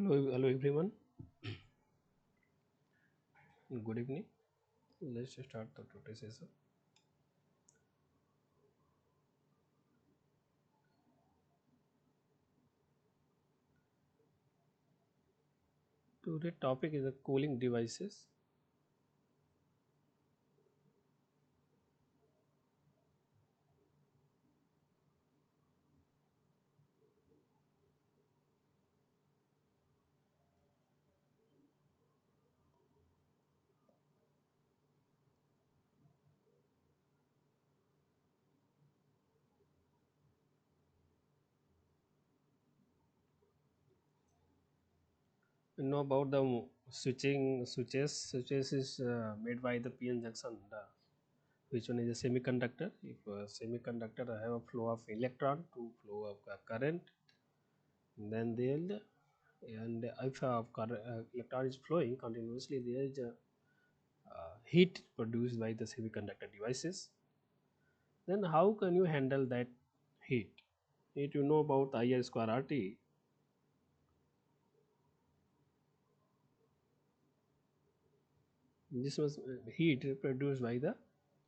Hello everyone. Good evening. Let's start the today's session. Today's topic is the cooling devices. You know about the switches. Switches is made by the PN junction. Which one is a semiconductor? If a semiconductor have a flow of electron to flow of current, then they'll and if electron is flowing continuously, there is a heat produced by the semiconductor devices. Then how can you handle that heat? If you know about I square RT, this was heat produced by the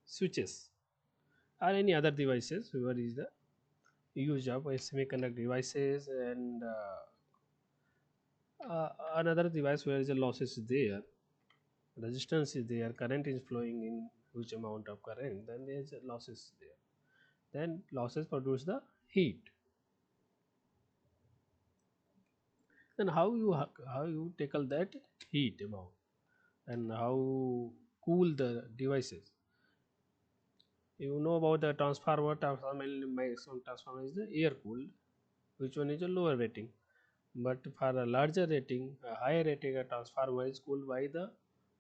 switches or any other devices, whoever is the use of semiconductor devices and another device where is a losses is there, resistance is there, current is flowing in huge amount of current, then there is a losses there. Then losses produce the heat. Then how you tackle that heat amount and how cool the devices. You know about the transformer, maximum transformer is the air cooled, which one is a lower rating. But for a larger rating, a higher rating, a transformer is cooled by the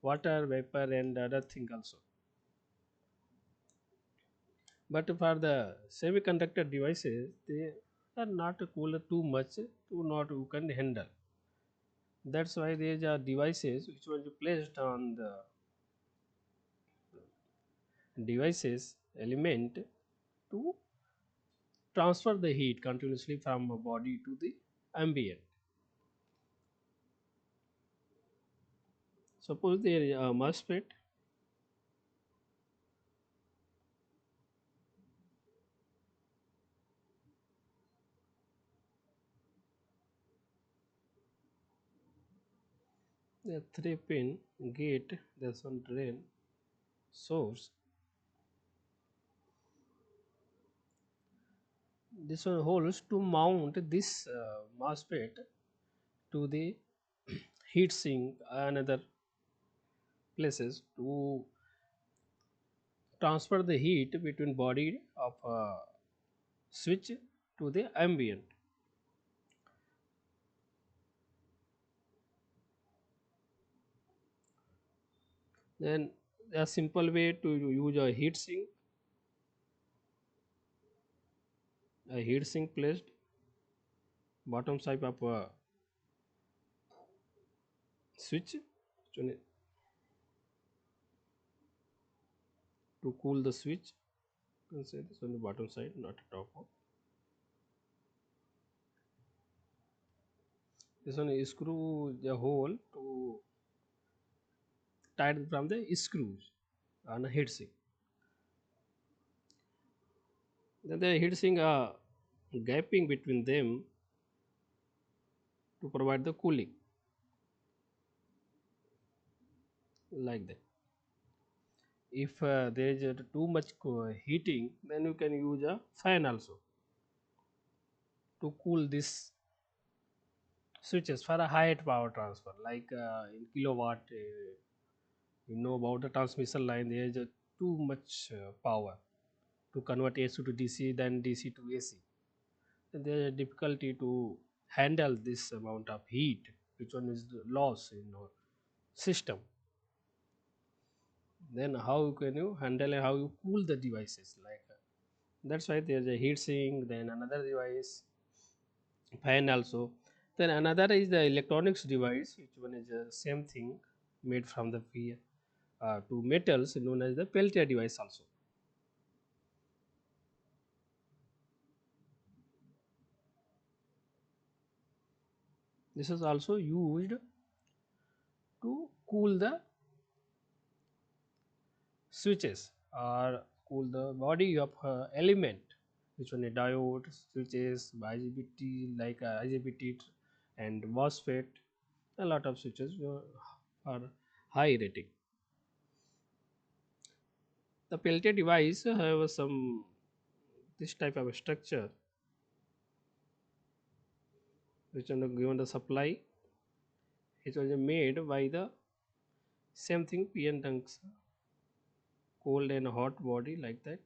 water, vapor, and other thing also. But for the semiconductor devices, they are not cooled too much to not you can handle. That's why there are devices which will be placed on the devices element to transfer the heat continuously from a body to the ambient. Suppose there is a MOSFET. The 3-pin gate, there's one drain source. This one holds to mount this MOSFET to the heat sink and other places to transfer the heat between body of switch to the ambient. Then a simple way to use a heat sink placed bottom side of a switch to cool the switch. You can say this on the bottom side, not top of. This one is screw the hole to tied from the screws on a heat sink. Then the heat sink gapping between them to provide the cooling like that. If there is too much heating, then you can use a fan also to cool this switches for a high power transfer like in kilowatt. You know about the transmission line, there is too much power to convert AC to DC, then DC to AC. And there is a difficulty to handle this amount of heat, which one is the loss in our system. Then how can you handle and how you cool the devices like that's why there is a heat sink, then another device, fan also. Then another is the electronics device, which one is the same thing made from the two metals known as the Peltier device also. This is also used to cool the switches or cool the body of element, which one a diode, switches, IGBT like IGBT and MOSFET. A lot of switches are high rating. The Peltier device have some this type of a structure which are given the supply. It was made by the same thing PN tungsten, cold and hot body like that.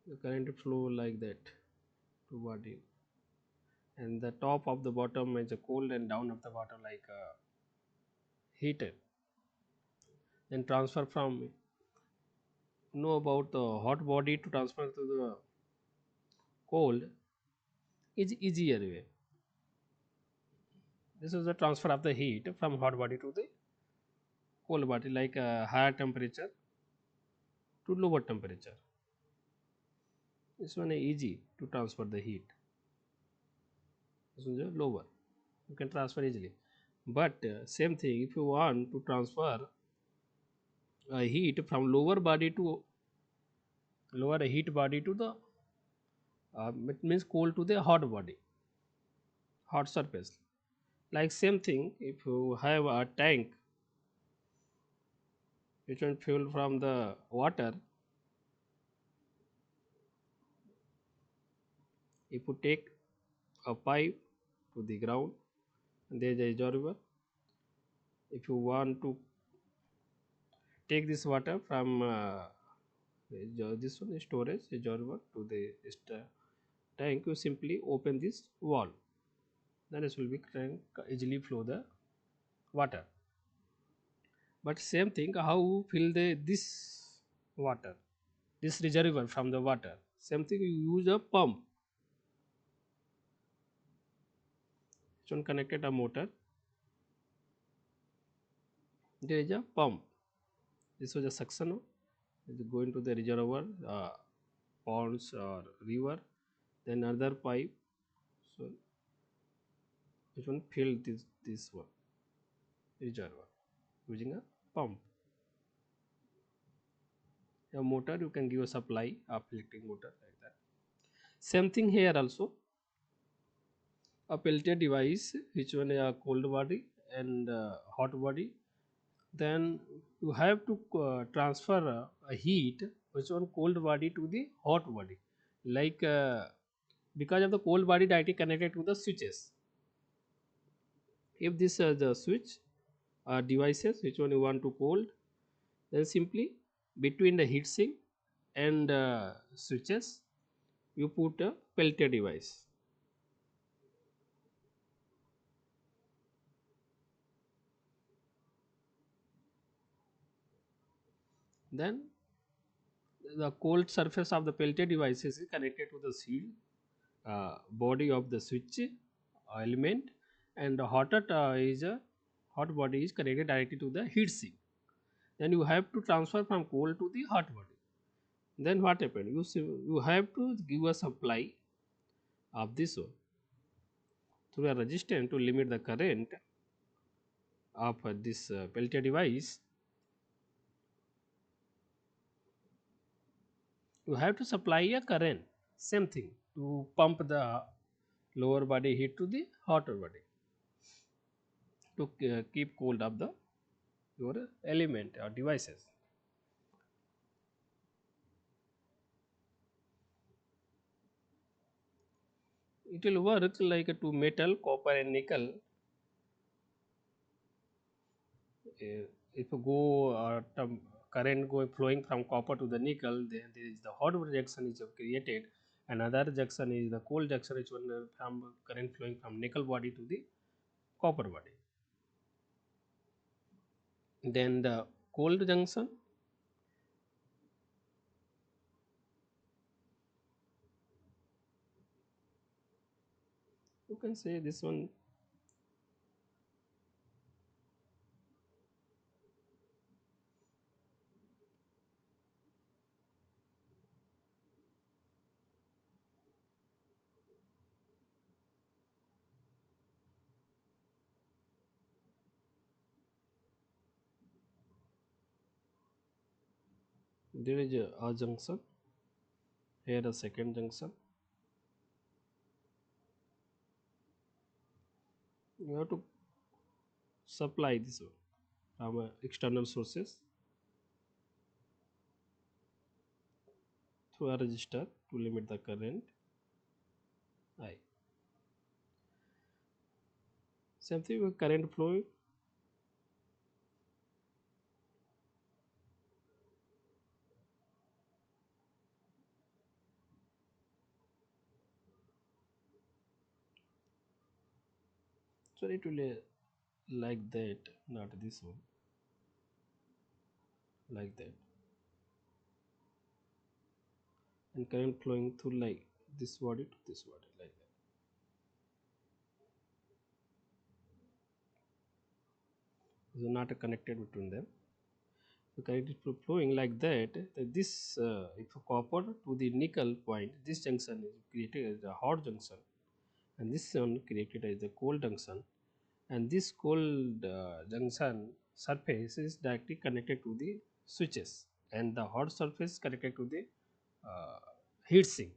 The current flow like that to body, and the top of the bottom is a cold and down of the bottom like heated. Then transfer from know about the hot body to transfer to the cold is easier way. This is the transfer of the heat from hot body to the cold body like higher temperature to lower temperature. This one is easy to transfer the heat. This one is lower. You can transfer easily. But same thing, if you want to transfer heat from lower body to lower heat body to the it means cold to the hot body, hot surface. Like same thing, if you have a tank which one fuel from the water, if you take a pipe to the ground, there is a reservoir. If you want to take this water from this one storage reservoir to the tank, you simply open this wall, then it will be tank easily flow the water. But same thing, how fill the this water, this reservoir from the water, same thing you use a pump. This one connected a motor, there is a pump. This was a suction, is going to the reservoir, ponds or river, then another pipe. So which one fill this one reservoir using a pump. A motor, you can give a supply of electric motor like that. Same thing here also, a Peltier device which one a cold body and hot body. Then you have to transfer a heat which one cold body to the hot body, like because of the cold body directly connected to the switches. If this the switch devices which one you want to cold, then simply between the heat sink and switches you put a Peltier device. Then the cold surface of the Peltier devices is connected to the seal body of the switch element, and the hotter is a hot body is connected directly to the heat sink. Then you have to transfer from cold to the hot body. Then what happened? You have to give a supply of this one through a resistor to limit the current of this Peltier device. You have to supply a current, same thing, to pump the lower body heat to the hotter body to keep cold of the your element or devices. It will work like a two metal, copper and nickel. If you go current go flowing from copper to the nickel, then there is the hot reaction is created. Another junction is the cold junction, which one from current flowing from nickel body to the copper body. Then the cold junction, you can say this one, There is a junction, here a second junction. You have to supply this one from external sources through a resistor to limit the current I. Same thing with current flow. So it will like that, not this one, like that, and current flowing through like this body to this body, like that. So not connected between them. So current is flowing like that. This if copper to the nickel point, this junction is created as a hot junction, and this one created as a cold junction, and this cold junction surface is directly connected to the switches, and the hot surface connected to the uh, heat sink.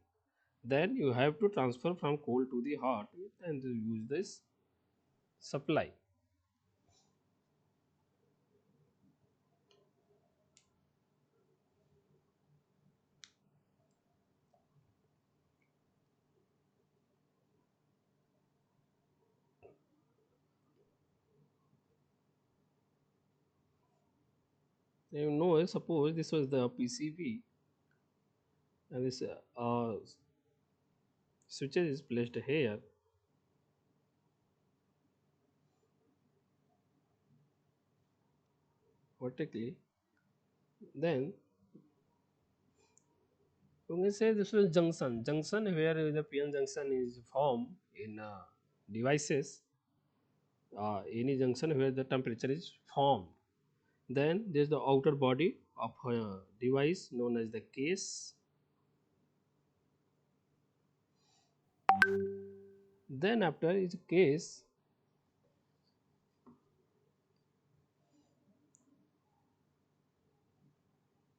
Then you have to transfer from cold to the hot and use this supply. You know, suppose this was the PCB, and this switches is placed here vertically. Then you can say this was junction where the PN junction is formed in devices, any junction where the temperature is formed. Then there is the outer body of a device known as the case. Then after is case,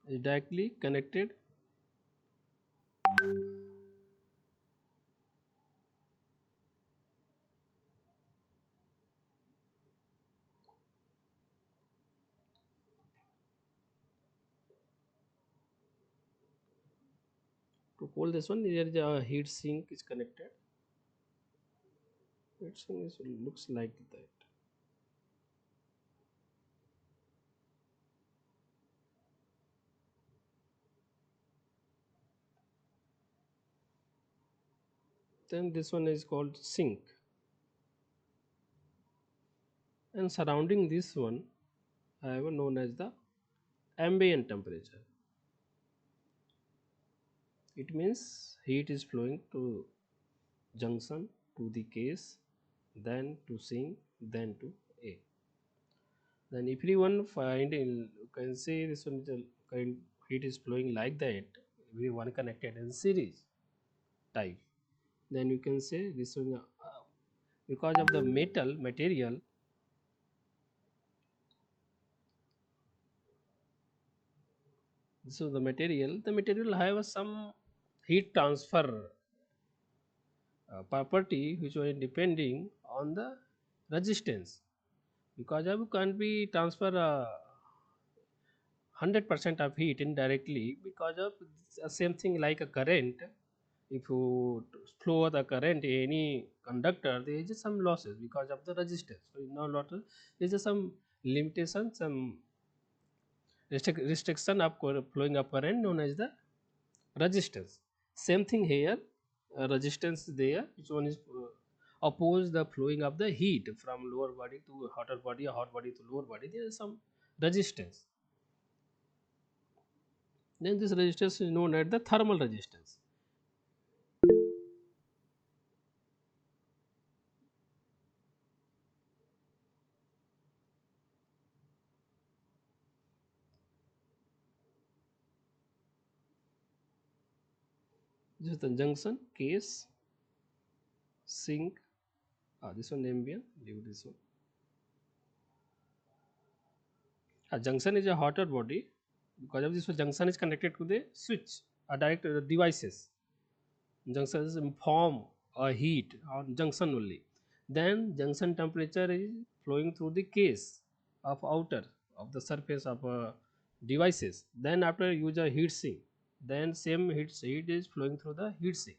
is directly connected to cool this one. Here is a heat sink is connected. Heat sink is, looks like that. Then this one is called sink, and surrounding this one I have known as the ambient temperature. It means heat is flowing to junction, to the case, then to sink, then to A. Then if you want find you can say this one is the current heat is flowing like that, every one connected in series type. Then you can say this one because of the material. So the material have some heat transfer property which was depending on the resistance, because of can't be transfer 100% of heat indirectly because of same thing like a current. If you flow the current in any conductor, there is some losses because of the resistance. So no lot there is some limitation, some restriction of flowing of current known as the resistance. Same thing here, resistance there, which one is oppose the flowing of the heat from lower body to hotter body, or hot body to lower body. There is some resistance. Then this resistance is known as the thermal resistance. This is the junction, case, sink. This one ambient, leave this one. A junction is a hotter body. because of this junction is connected to the switch or direct devices. Junctions inform a heat on junction only. Then junction temperature is flowing through the case of outer of the surface of devices. Then after use a heat sink, then same heat is flowing through the heat sink.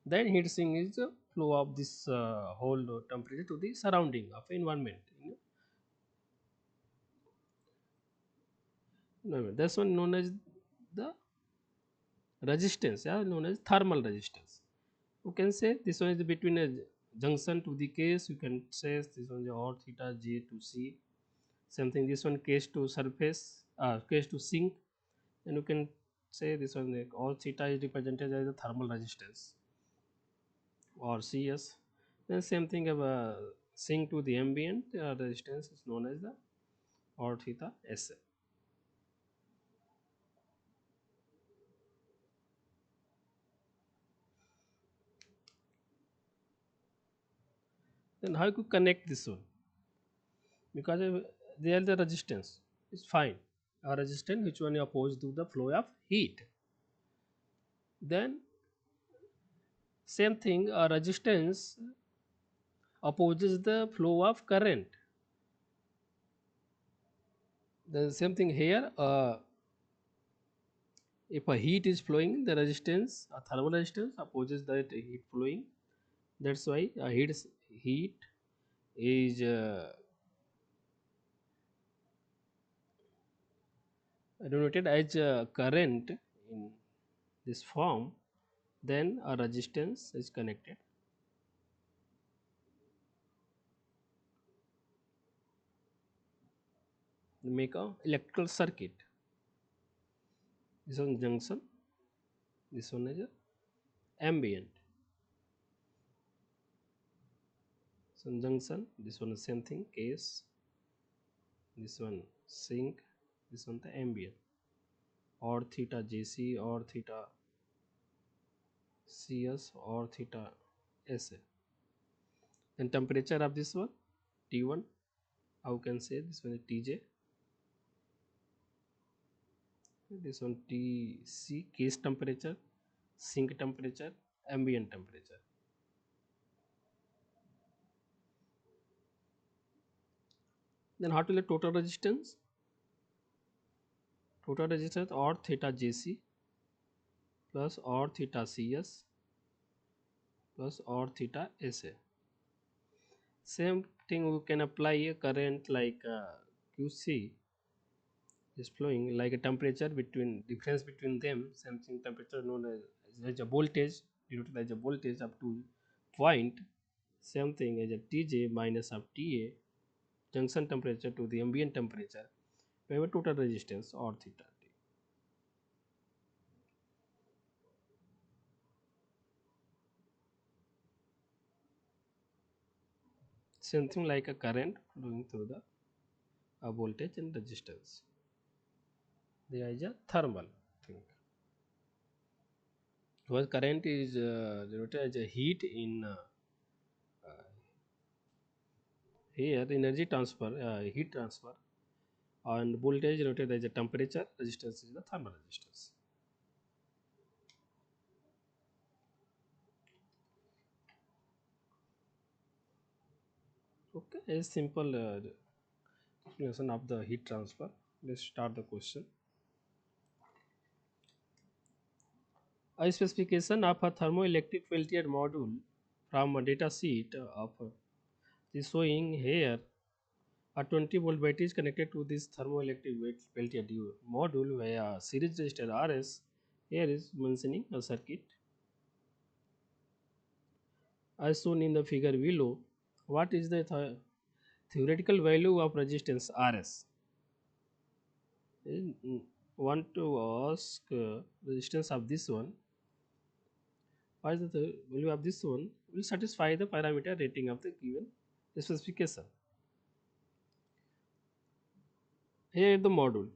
Then heat sink is the flow of this whole temperature to the surrounding of environment. No, that's one known as the resistance, yeah, known as thermal resistance. You can say this one is between a junction to the case. You can say this one is or theta j to c. Same thing. This one case to surface, case to sink, and you can say this one like or theta is represented as the thermal resistance or CS. Then same thing of sink to the ambient resistance is known as the or theta SA. Then how you connect this one? Because they are the resistance is fine. A resistance which one is opposed to the flow of heat. Then same thing, a resistance opposes the flow of current. The same thing here. If a heat is flowing, the resistance, a thermal resistance opposes that heat flowing. That's why heat is denoted as current in this form. Then a resistance is connected. Make a electrical circuit. This one junction. This one is ambient. So junction. This one is same thing. Case. This one sink. This one the ambient. Or theta JC or theta CS or theta SA. Then temperature of this one T1. How can say this one is TJ. This one TC case temperature, sink temperature, ambient temperature. Then what will the total resistance? Total resistance or theta JC plus or theta CS plus or theta SA. Same thing we can apply a current like QC is flowing like a temperature between difference between them. Same thing temperature known as a voltage denoted as a voltage up to point. Same thing as a Tj minus of Ta junction temperature to the ambient temperature. We have a total resistance or theta T. Same thing like a current flowing through the voltage and resistance. There is a thermal thing. Because current is denoted as a heat in here energy transfer, heat transfer, and voltage denoted as a temperature, resistance is the thermal resistance. Okay, a simple explanation of the heat transfer. Let's start the question. A specification of a thermoelectric peltier module from a data sheet of is showing here a 20-volt battery is connected to this thermoelectric peltier module via series resistor RS. Here is mentioning a circuit as shown in the figure below. What is the theoretical value of resistance RS? Want to ask resistance of this one. What is the value of this one? Will satisfy the parameter rating of the given specification. Here is the module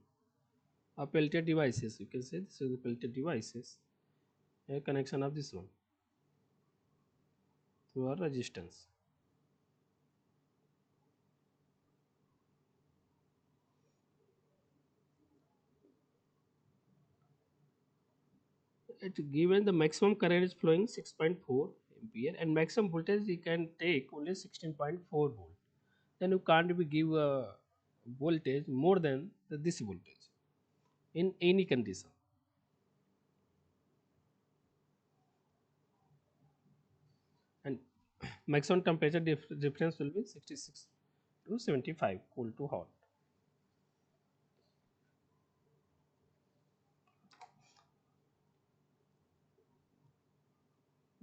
of peltier devices. You can say this is the peltier devices. Here connection of this one to our resistance. it given the maximum current is flowing 6.4 ampere and maximum voltage you can take only 16.4 volt, then you can't be give a voltage more than this voltage in any condition. And maximum temperature difference will be 66 to 75 cool to hot.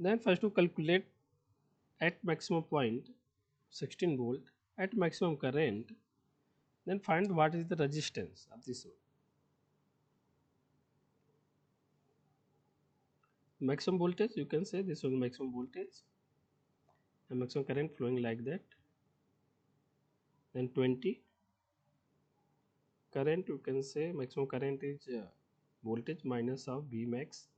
Then first to calculate at maximum point 16 volt at maximum current, then find what is the resistance of this one. Maximum voltage, you can say this one maximum voltage and maximum current flowing like that. Then 20 current, you can say maximum current is voltage minus of V max.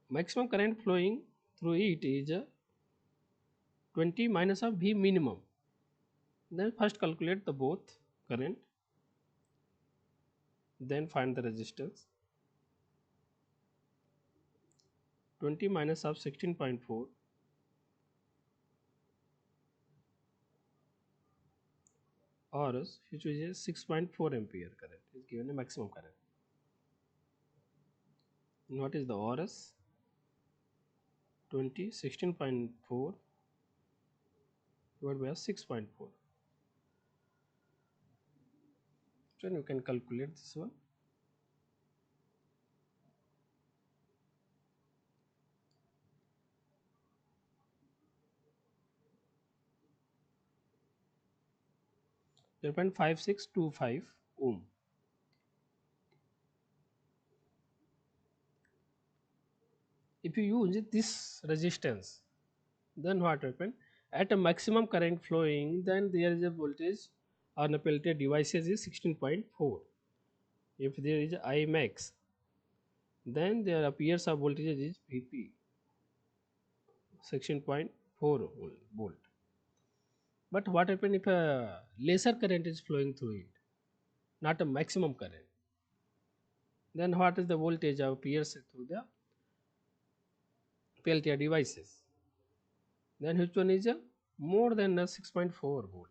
Maximum current flowing through it is 20 minus of V minimum. Then first calculate the both current, then find the resistance. 20 minus of 16.4 or which is 6.4 ampere current is given a maximum current. And what is the RS? 20 16.4 divided by 6.4. So you can calculate this one. Zero point 0.5625 ohm. If you use this resistance, then what happen? At a maximum current flowing, then there is a voltage on a peltier devices is 16.4. If there is I max, then there appears a voltage is Vp 16.4 volt. But what happen if a lesser current is flowing through it, not a maximum current? Then what is the voltage appears through the peltier devices? Then which one is a more than a 6.4 volt?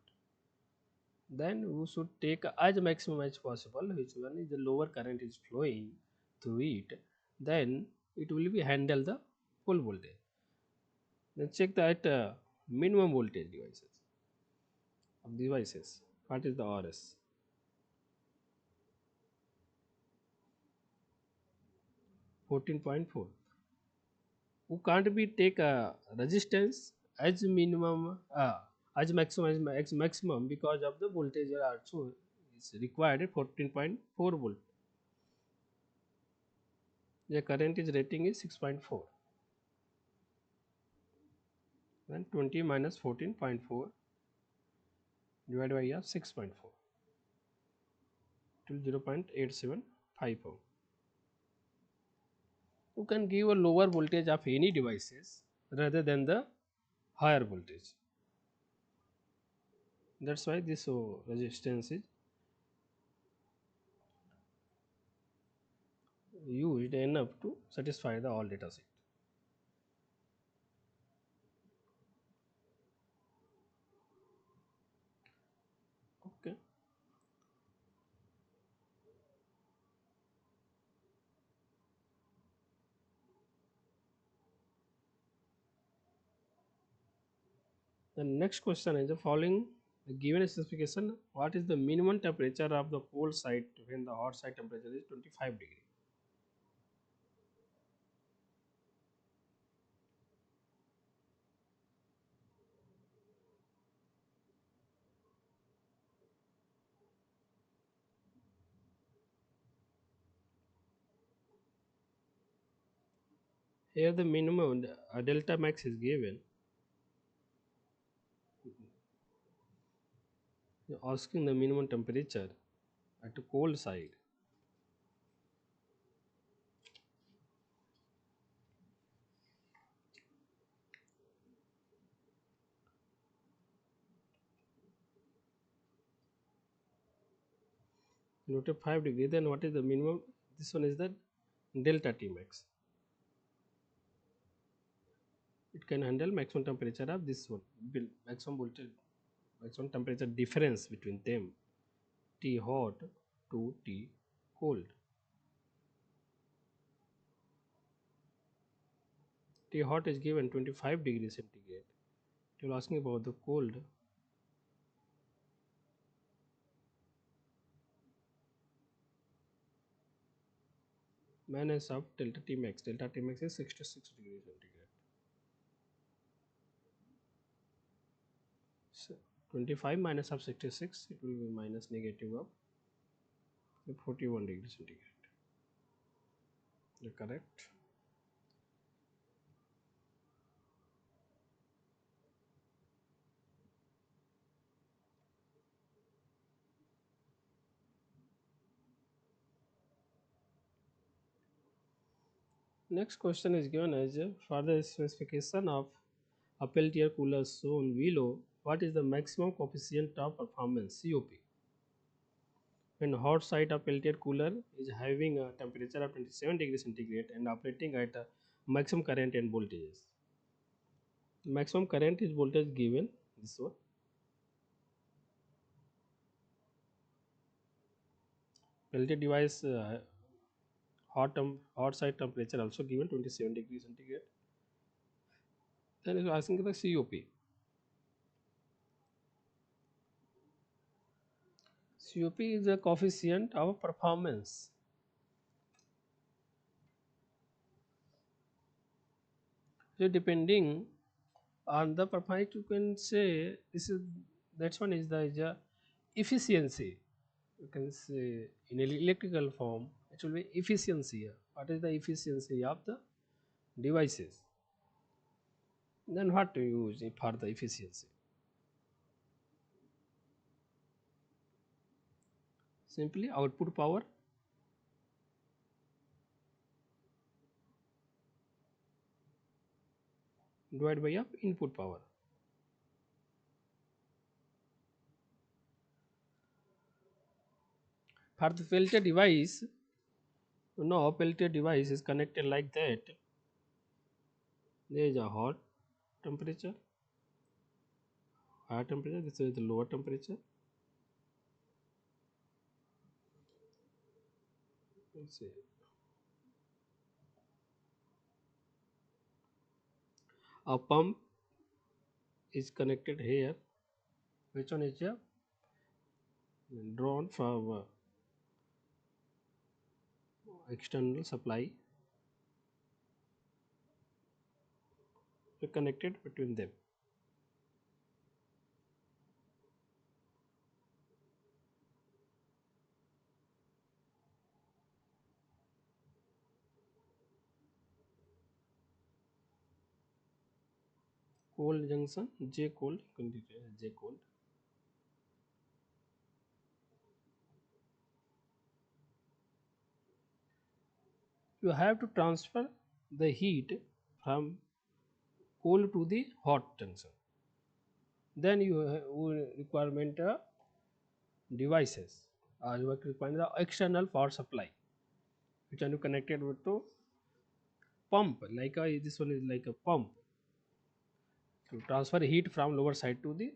Then we should take as maximum as possible which one is the lower current is flowing through it, then it will be handle the full voltage. Then check that minimum voltage devices. What is the RS? 14.4. We can't be take a resistance as minimum as maximum as maximum because of the voltage also is required 14.4 volt. The current is rating is 6.4. Then 20 minus 14.4 divided by 6.4 till 0.875 ohm. You can give a lower voltage of any devices rather than the higher voltage. That's why this resistance is used enough to satisfy the all data set. Okay. The next question is the following the given specification, what is the minimum temperature of the cold side when the hot side temperature is 25 degree? Here the minimum delta max is given. You're asking the minimum temperature at the cold side. rotate 5 degree, then what is the minimum? This one is the delta T max. It can handle maximum temperature of this one, maximum voltage, maximum temperature difference between them, T hot to T cold. T hot is given 25 degrees centigrade. You're asking about the cold. Minus of delta T max. Delta T max is 66 degrees centigrade. So 25 minus of 66, it will be minus negative of 41 degrees centigrade. You're correct. Next question is given as for the specification of a Peltier cooler shown below, what is the maximum coefficient of performance COP? When hot side of Peltier cooler is having a temperature of 27 degrees centigrade and operating at a maximum current and voltages. Maximum current is voltage given this one. Peltier device hot side temperature also given 27 degrees centigrade. Then is asking the COP. COP is the coefficient of performance. So depending on the performance, you can say this is that one is the efficiency. You can say in electrical form, it will be efficiency. What is the efficiency of the devices? Then what to use for the efficiency? Simply output power divided by of input power. For the filter device, filter device is connected like that. There is a hot temperature, higher temperature. This is the lower temperature. Let's see. A pump is connected here. Which one is drawn from external supply, connected between them. Cold junction, J cold, J cold. You have to transfer the heat from cold to the hot junction. Then you will requirement devices. You require the external power supply, which are connected with the pump. Like this one is like a pump to transfer heat from lower side to the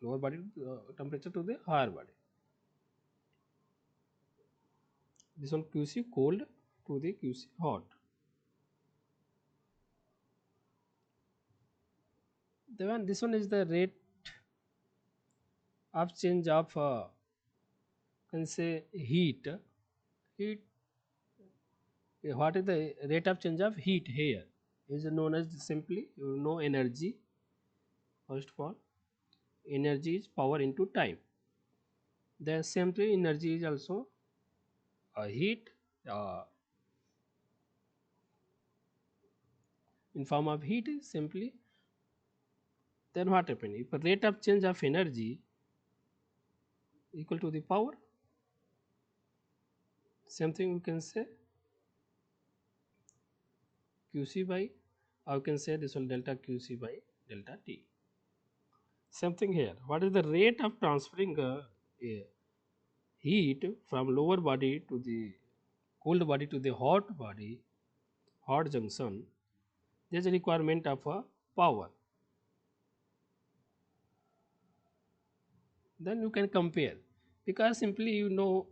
lower body temperature to the higher body. This one QC cold to the QC hot. Then this one is the rate of change of can say heat. What is the rate of change of heat here is known as simply energy. First of all, energy is power into time. Then simply energy is also heat uh, in form of heat is simply. Then what happen if a rate of change of energy equal to the power, same thing we can say QC by, or you can say this one delta QC by delta T. Same thing here. What is the rate of transferring heat from lower body to the cold body to the hot body, hot junction, there is a requirement of a power. Then you can compare, because simply you know,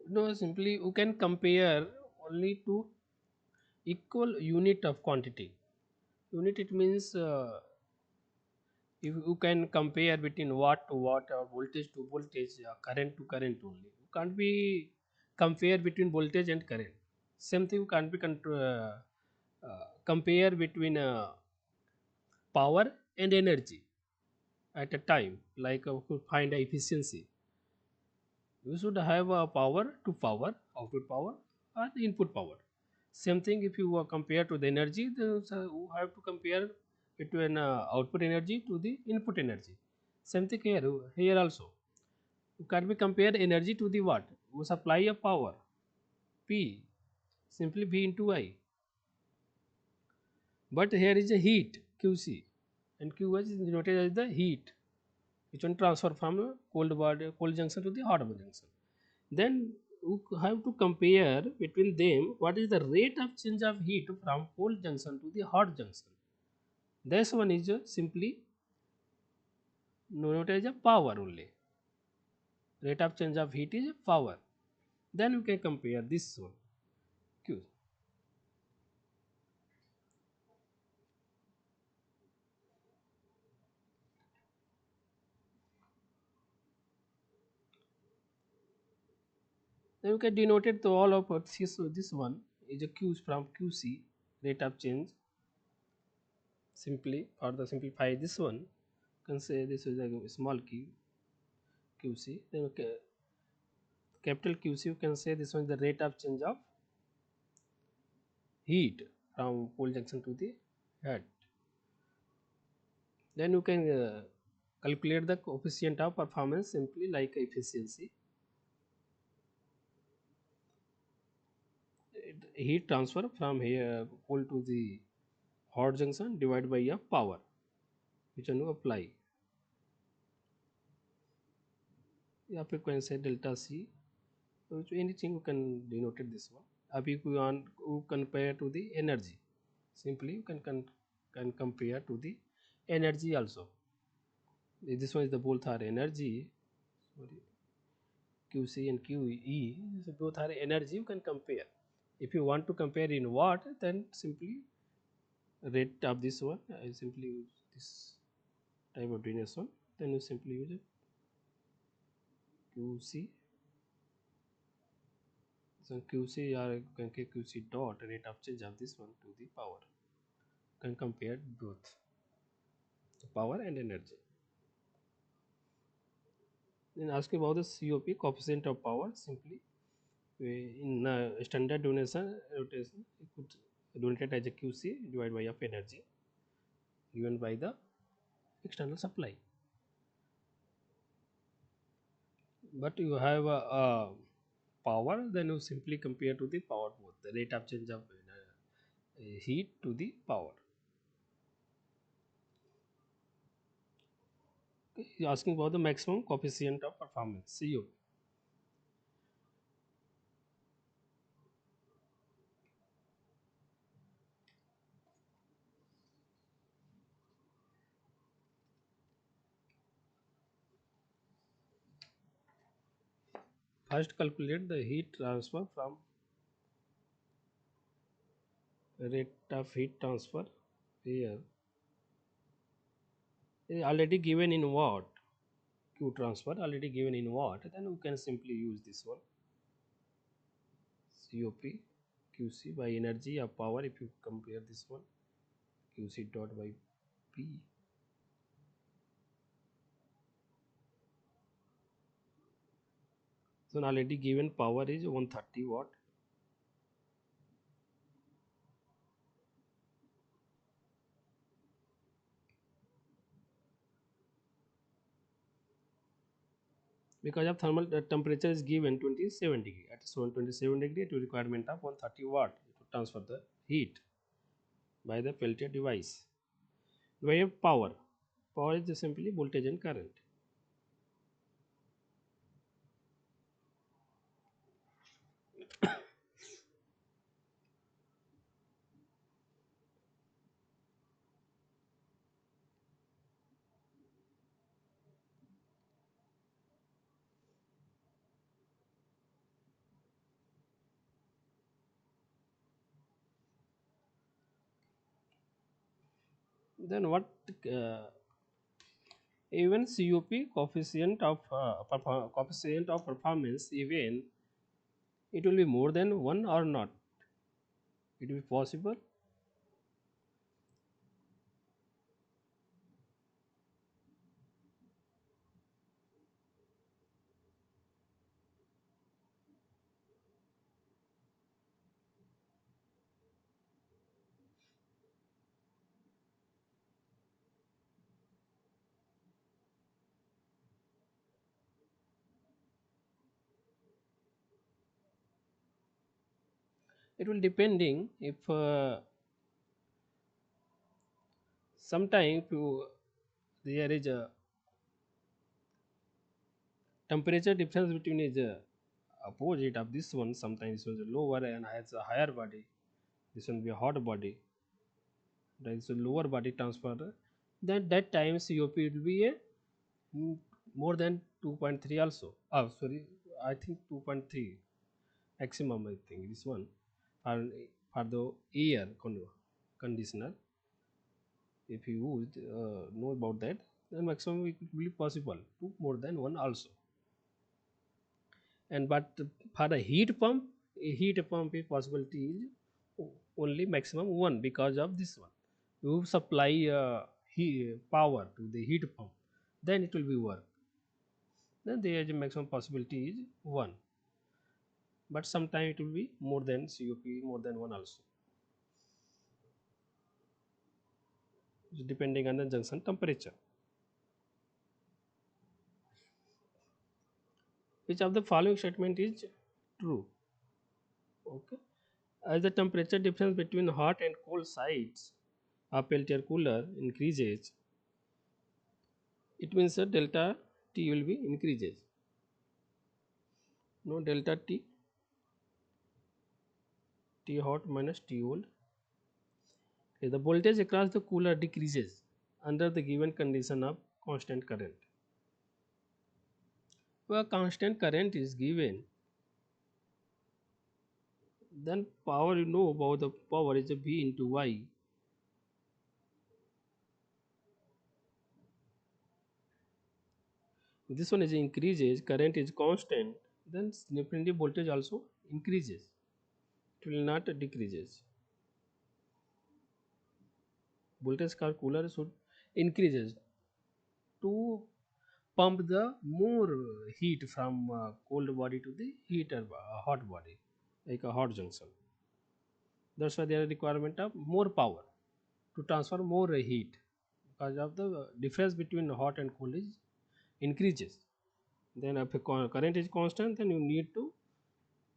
no, simply you can compare only to equal unit of quantity. Unit, it means if you can compare between watt to watt or voltage to voltage, current to current only. You can't be compare between voltage and current. Same thing, you can't be compare between power and energy at a time, like to find efficiency. You should have a power to power, output power and input power. Same thing, if you compare to the energy, then you have to compare between output energy to the input energy. Same thing here, here also you can be compare energy to the what you supply a power, P, simply V into I. But here is a heat, QC, and QH is denoted as the heat, which one transfer from cold body, cold junction to the hot junction. Then you have to compare between them what is the rate of change of heat from cold junction to the hot junction. This one is simply noted as a power only. Rate of change of heat is power. Then you can compare this one. Q. Then you can denote it to all of it. So this one is a Q from QC, rate of change. Simply, or the simplify this one, you can say this is a small q, QC. Then capital QC, you can say this one is the rate of change of heat from cold junction to the head. Then you can calculate the coefficient of performance simply like efficiency. Heat transfer from here cold to the hot junction divided by a power which you apply. Yeah, you can say delta C, which anything you can denote it this one. If you want to compare to the energy, simply you can compare to the energy also. This one is the both are energy. Sorry, QC and QE, so both are energy, you can compare. If you want to compare in watt, then simply rate of this one, I simply use this type of denotation. Then you simply use it QC. So QC, or you can get QC dot rate of change of this one to the power. You can compare both the power and energy. Then asking about the COP, coefficient of power, simply in standard notation, you could donate it as a QC divided by of energy given by the external supply. But you have a power, then you simply compare to the power, both the rate of change of heat to the power. Okay. You're asking about the maximum coefficient of performance, COP. First calculate the heat transfer from rate of heat transfer here is already given in watt. Q transfer already given in watt, then you can simply use this one, COP QC by energy of power. If you compare this one, QC dot by P. So already given power is 130 watt. because of thermal temperature is given 27 degree. At so 27 degree, it will requirement of 130 watt to transfer the heat by the Peltier device. We have power. Power is just simply voltage and current. Then what? Uh, Even COP coefficient of performance, even it will be more than one or not. It will be possible. It will depending if sometime there is a temperature difference between is opposite of this one. Sometimes it was lower and has a higher body. This one will be a hot body. There is a lower body transfer. Then that time COP will be a mm, more than 2.3 also. Oh, sorry, I think 2.3 maximum. I think this one for, for the air conditioner. If you would know about that, then maximum it will be possible to more than one also. And but for a heat pump is possibility is only maximum one because of this one. You supply power to the heat pump, then it will be work. Then there is a maximum possibility is one, but sometimes it will be more than COP, more than one also. It's depending on the junction temperature. Which of the following statement is true? Okay. As the temperature difference between hot and cold sides of Peltier cooler increases, it means that delta T will be increases. No, delta T hot minus T cold. Okay, the voltage across the cooler decreases under the given condition of constant current. Where constant current is given, then power, you know about the power is a V into Y. This one is increases, current is constant, then definitely voltage also increases. It will not decreases. Voltage car cooler should increases to pump the more heat from cold body to the heater hot body, like a hot junction. That's why there is requirement of more power to transfer more heat because of the difference between hot and cold is increases. Then if the current is constant, then you need to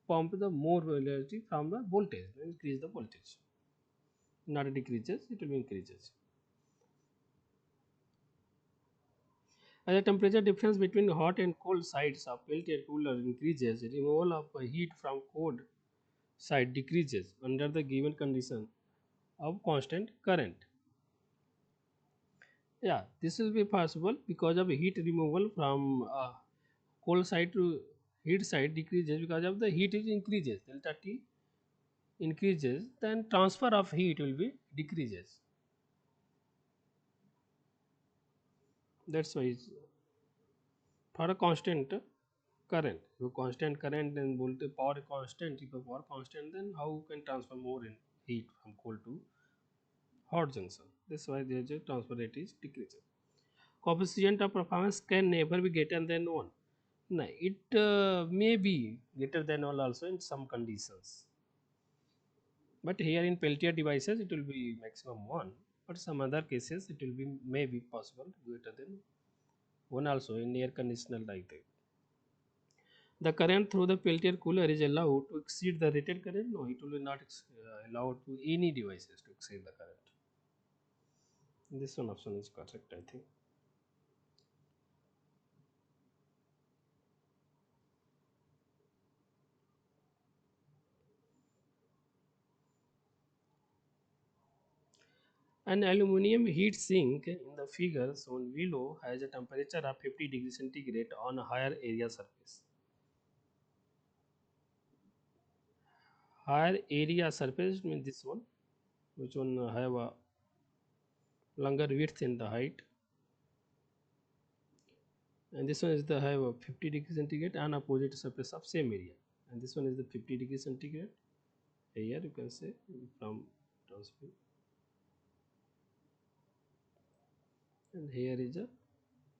pump the more energy from the voltage, increase the voltage. Not decreases, it will be increases. As the temperature difference between hot and cold sides of peltier cooler increases, removal of heat from cold side decreases under the given condition of constant current. Yeah, this will be possible because of heat removal from cold side to heat side decreases because of the heat is increases. Delta T increases, then transfer of heat will be decreases. That's why it's for a constant current. If constant current and voltage power constant, if a power constant, then how you can transfer more in heat from cold to hot junction? That's why there is a transfer rate is decreasing. Coefficient of performance can never be greater than 1. No, it may be greater than 1 also in some conditions. But here in Peltier devices, it will be maximum 1. But some other cases, it will be maybe possible greater than 1 also in air conditioner like that. The current through the Peltier cooler is allowed to exceed the rated current. No, it will be not allowed to any devices to exceed the current. This one option is correct, I think. An aluminum heat sink in the figure shown below has a temperature of 50 degrees centigrade on a higher area surface. Higher area surface means this one, which one have a longer width in the height, and this one is the have a 50 degrees centigrade and opposite surface of same area, and this one is the 50 degrees centigrade. Here you can say from transfer, and here is a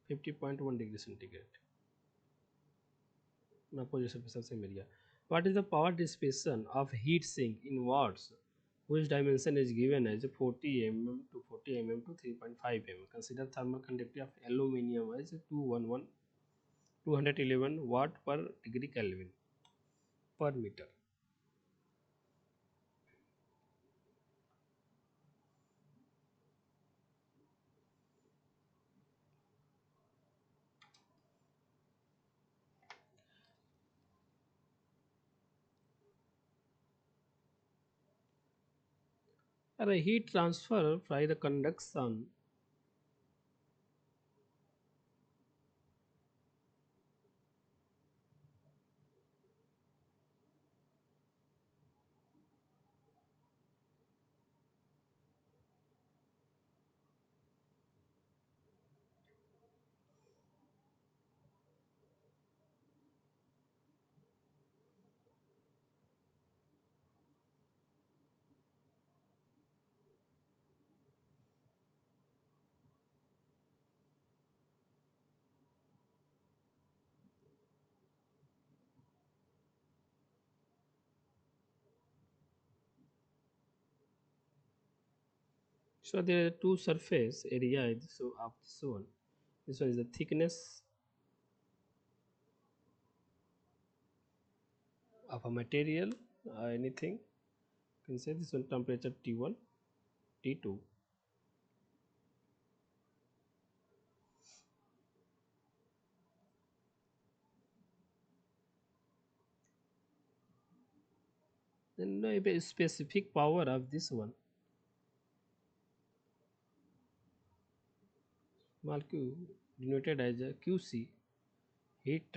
50.1 degrees centigrade in opposite surface of same area. What is the power dissipation of heat sink in watts, whose dimension is given as 40 mm to 40 mm to 3.5 mm? Consider thermal conductivity of aluminium as 211 watt per degree Kelvin per meter. A heat transfer by the conduction so there are two surface area so of this one. This one is the thickness of a material, anything. You can say this one temperature T1, T2. Then a specific power of this one, small q, denoted as a QC, heat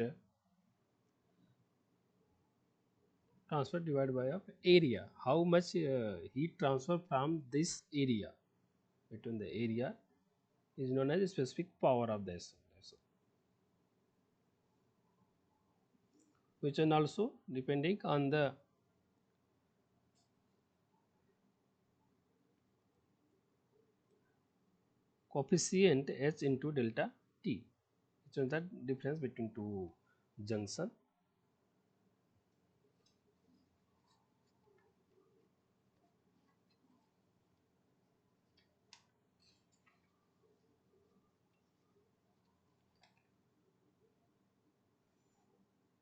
transfer divided by of area. How much heat transfer from this area between the area is known as a specific power of this. Which one also depending on the coefficient H into delta T. Which is the difference between two junction.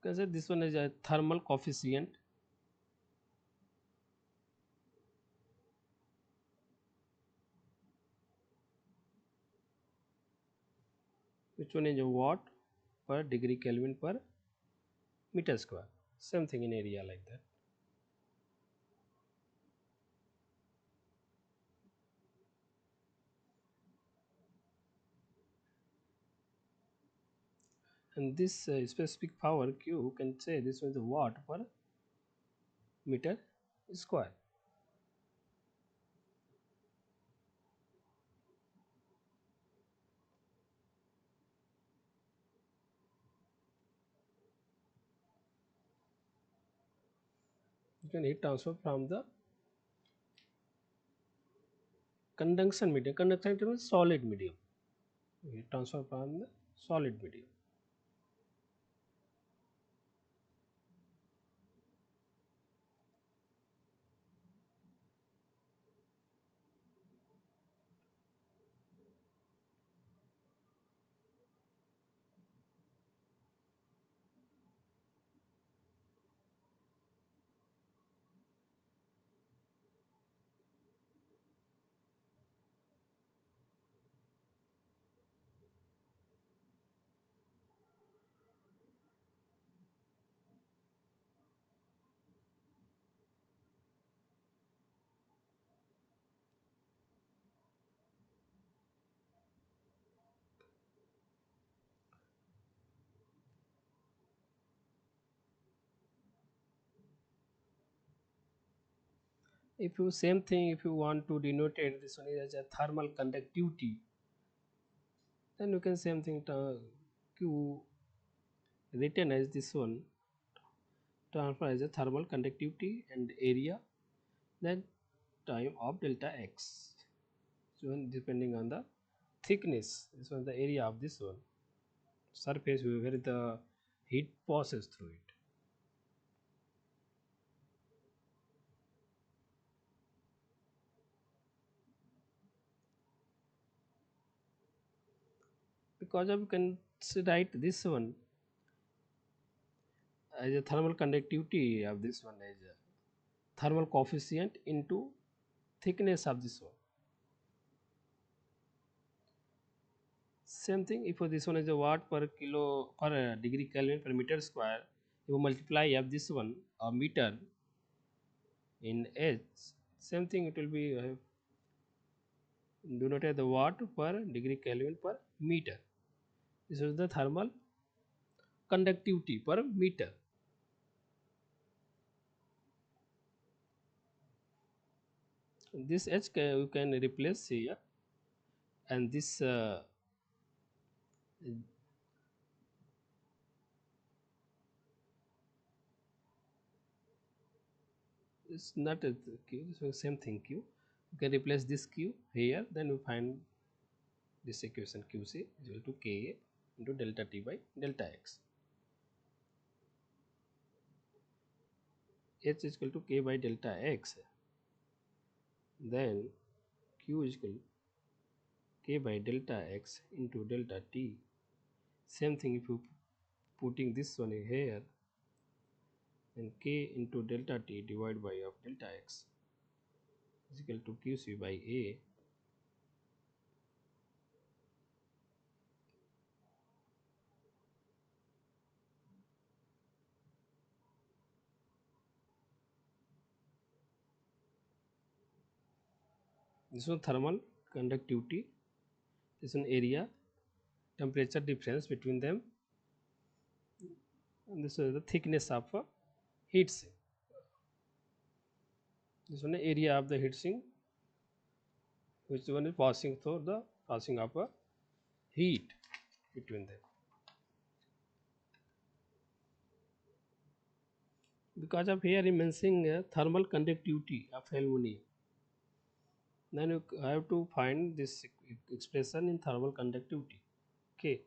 Because this one is a thermal coefficient, which one is a watt per degree Kelvin per meter square. Same thing in area like that. And this specific power Q can say this one is a watt per meter square. You can heat transfer from the conduction medium. Conduction means solid medium. Heat transfer from the solid medium. If you same thing, if you want to denote it, this one is as a thermal conductivity, then you can same thing q written as this one, transfer as a thermal conductivity and area, then time of delta x. So depending on the thickness, this one the area of this one surface where the heat passes through it. Because of you can write this one as a thermal conductivity of this one as a thermal coefficient into thickness of this one. Same thing if this one is a watt per kilo per degree Kelvin per meter square, you multiply of this one a meter in H, same thing it will be denoted the watt per degree Kelvin per meter. This is the thermal conductivity per meter. This H you can replace here, and this is not a Q, so same thing Q. You can replace this Q here, then you find this equation QC is equal to Ka into delta T by delta X. H is equal to K by delta X, then Q is equal to K by delta X into delta T. Same thing if you putting this one here, then K into delta T divided by of delta X is equal to QC by A. This one thermal conductivity, this one area, temperature difference between them, and this is the thickness of a heat sink. This one area of the heat sink, which one is passing through the passing of a heat between them. Because of here I'm mentioning thermal conductivity of aluminum, then you have to find this expression in thermal conductivity. Okay,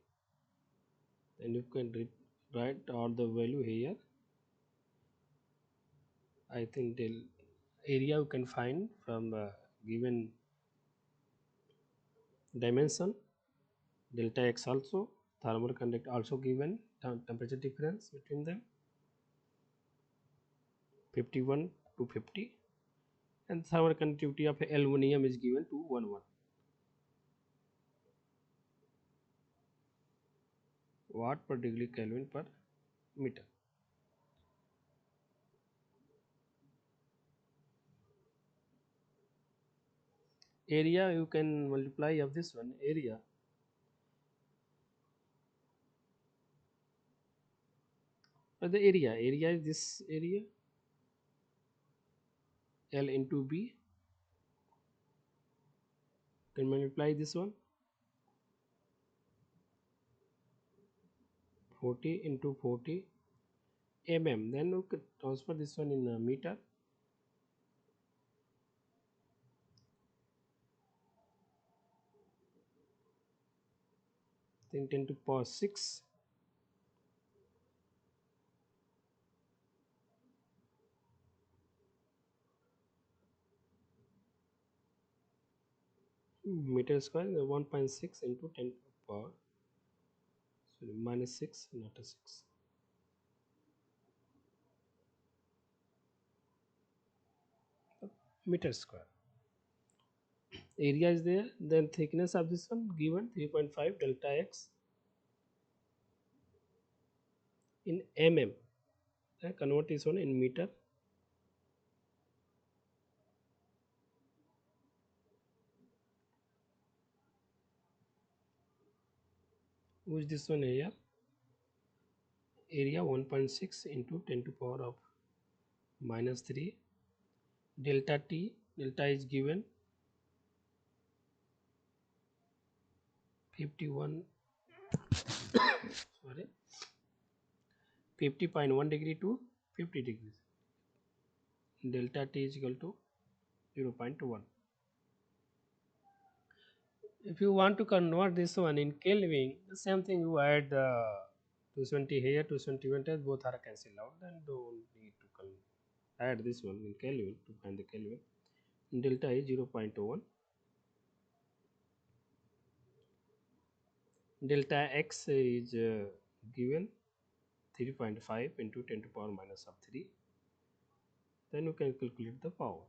then you can write all the value here. I think the area you can find from given dimension, delta x also, thermal conduct also given, temperature difference between them 51 to 50, and thermal conductivity of aluminum is given to 11 watt per degree Kelvin per meter. Area you can multiply of this one area, the area is this area L into B, can multiply this one 40 into 40 mm, then you could transfer this one in a meter, then 10 to the power 6 meter square, 1.6 into 10 to the power, sorry, minus 6, not a 6, meter square. Area is there, then thickness of this one given 3.5 delta x in mm, then convert this one in meter, which this one here area 1.6 into 10 to the power of minus 3 delta T, delta is given 51, sorry, 50.1 degree to 50 degrees. Delta T is equal to 0.1. If you want to convert this one in Kelvin, the same thing you add 220 here, 220 both are cancelled out, then don't need to add this one in Kelvin to find the Kelvin. Delta is 0.1. Delta X is given 3.5 into 10 to power minus of 3. Then you can calculate the power.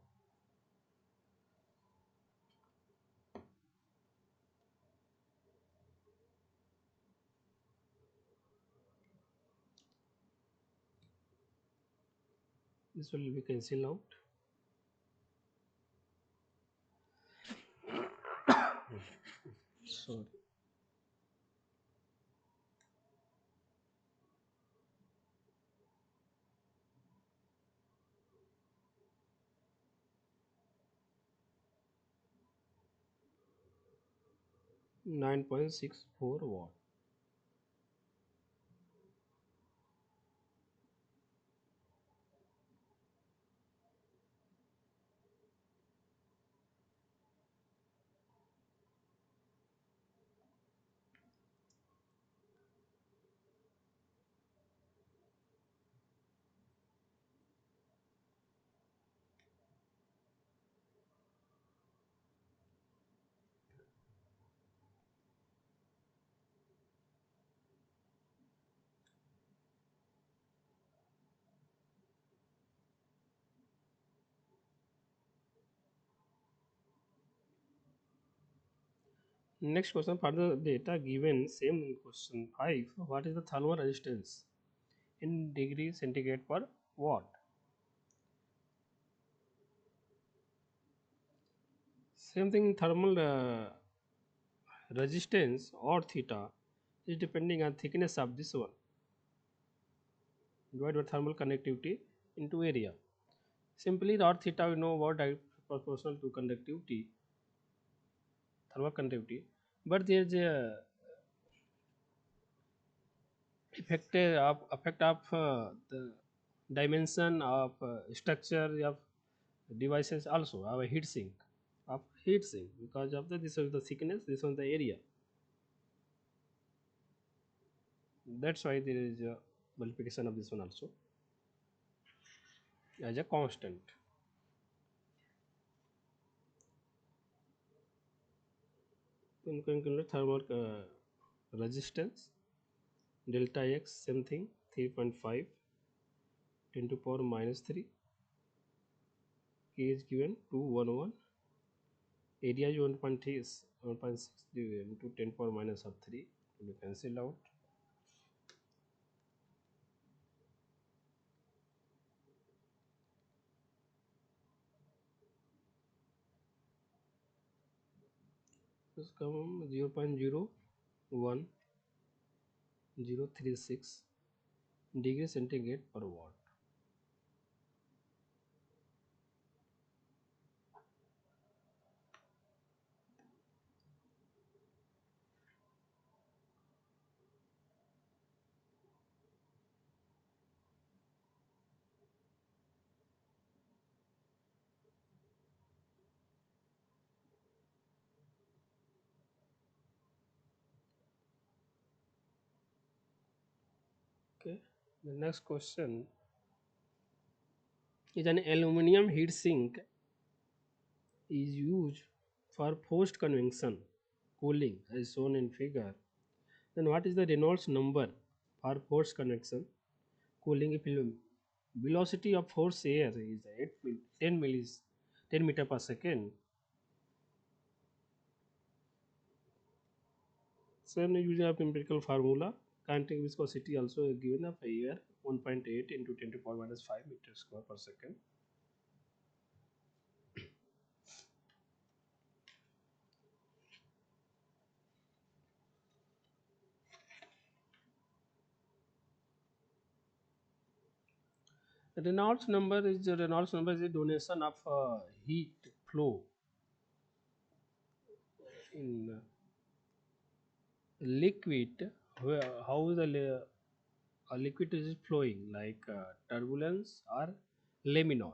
This will be cancelled out. Sorry. 9.64 watt. Next question, for the data given, same in question 5, what is the thermal resistance in degree centigrade per watt? Same thing, thermal resistance or theta is depending on thickness of this one divided by thermal conductivity into area. Simply rho theta we know what proportional to conductivity, thermal conductivity, but there is a effect of the dimension of structure of devices also our heat sink because of the this is the thickness, this one the area. That's why there is a multiplication of this one also as a constant. Then calculate thermal resistance delta x, same thing, 3.5 10 to power minus 3, k is given 211, area is 1.6 into 10 power minus of 3 to be cancelled out. This come 0.01036 degree centigrade per watt. Okay, the next question is an aluminum heat sink is used for forced convection cooling as shown in figure. Then what is the Reynolds number for forced convection cooling if velocity of forced air is 10 meter per second? Same using of empirical formula, kinetic viscosity also given of air 1.8 into 10 to power minus 5 meters square per second. Reynolds number is a donation of heat flow in liquid. How a liquid is flowing, like turbulence or laminar.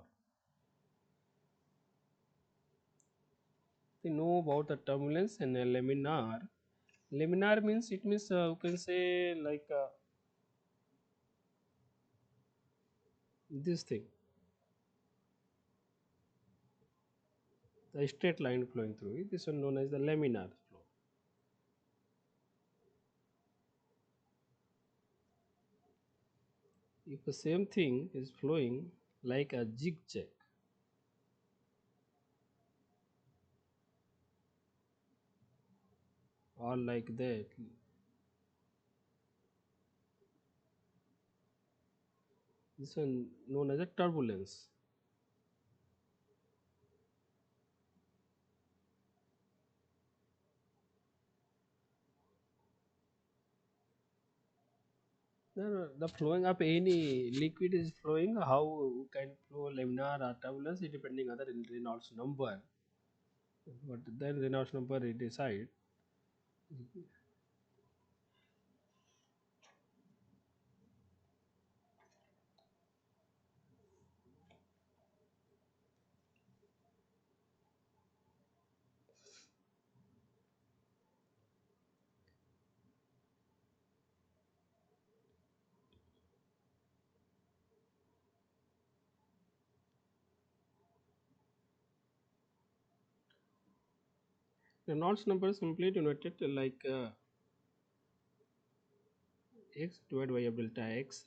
We know about the turbulence and laminar. Laminar means, it means you can say like this thing, the straight line flowing through it. This one known as the laminar flow. If the same thing is flowing like a zigzag or like that, this one known as a turbulence. No, the flowing of any liquid is flowing. How can flow laminar or turbulence, it depending on the Reynolds number. But then Reynolds number it decide. Reynolds number is simply denoted like x divided by a delta x.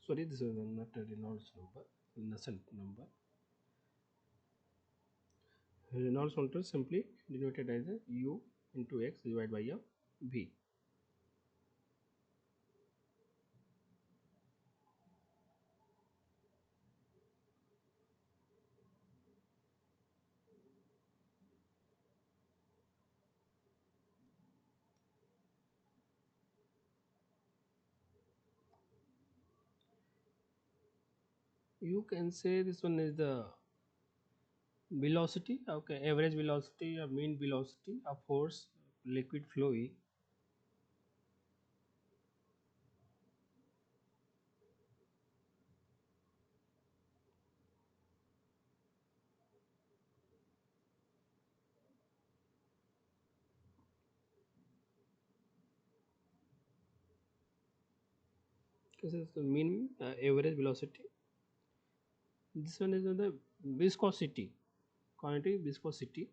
Sorry, this is not a Reynolds number, Nusselt number. Reynolds number is simply denoted as a u into x divided by a v. You can say this one is the velocity, okay, average velocity or mean velocity of force liquid flowing. This is the mean average velocity. This one is the viscosity, quantity viscosity.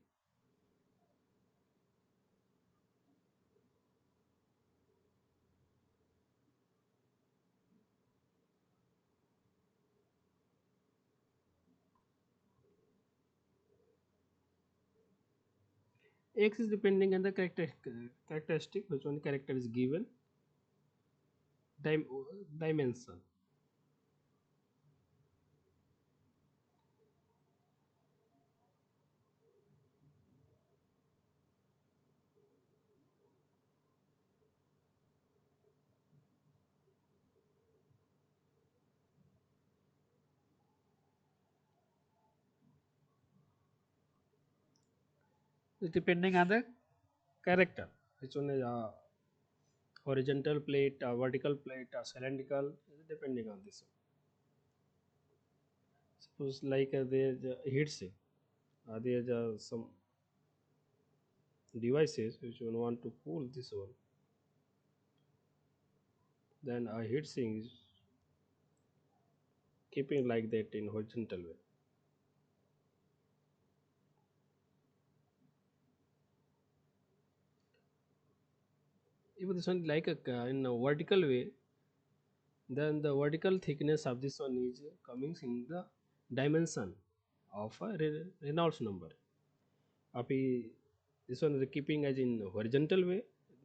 X is depending on the characteristic, which one character is given, dim, dimension. It's depending on the character, which one is horizontal plate, vertical plate, cylindrical, depending on this one. Suppose like there's a heat sink, there's some devices which one want to cool this one, then a heat sink is keeping like that in horizontal way. If this one like in a vertical way, then the vertical thickness of this one is coming in the dimension of a Reynolds number. If this one is keeping as in horizontal way,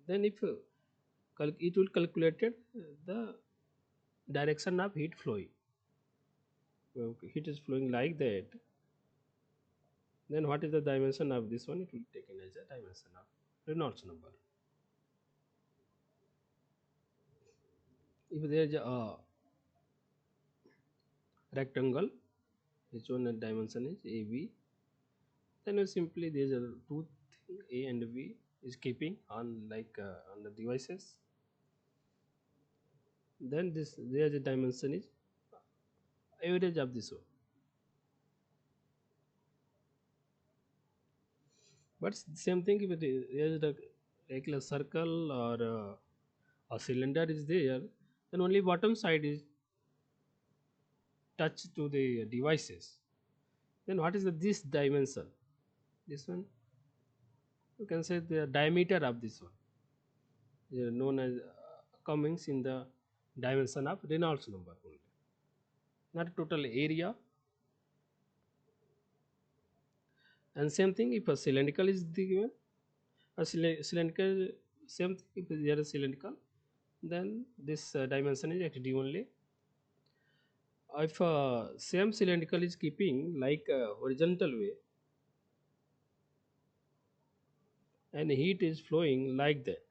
then if it will calculated the direction of heat flowing. Heat is flowing like that, then what is the dimension of this one? It will be taken as a dimension of Reynolds number. If there is a rectangle, which one dimension is AB. Then you simply these are two thing, A and B is keeping on like on the devices. Then this there the dimension is average of this one. But same thing if there is a regular circle or a cylinder is there, then only bottom side is touched to the devices. Then what is this dimension? This one you can say the diameter of this one is known as comings in the dimension of Reynolds number only, not total area. And same thing if a cylindrical is the given, a cylindrical, same thing if there is cylindrical, then this dimension is HD only. If same cylindrical is keeping like a horizontal way and heat is flowing like that,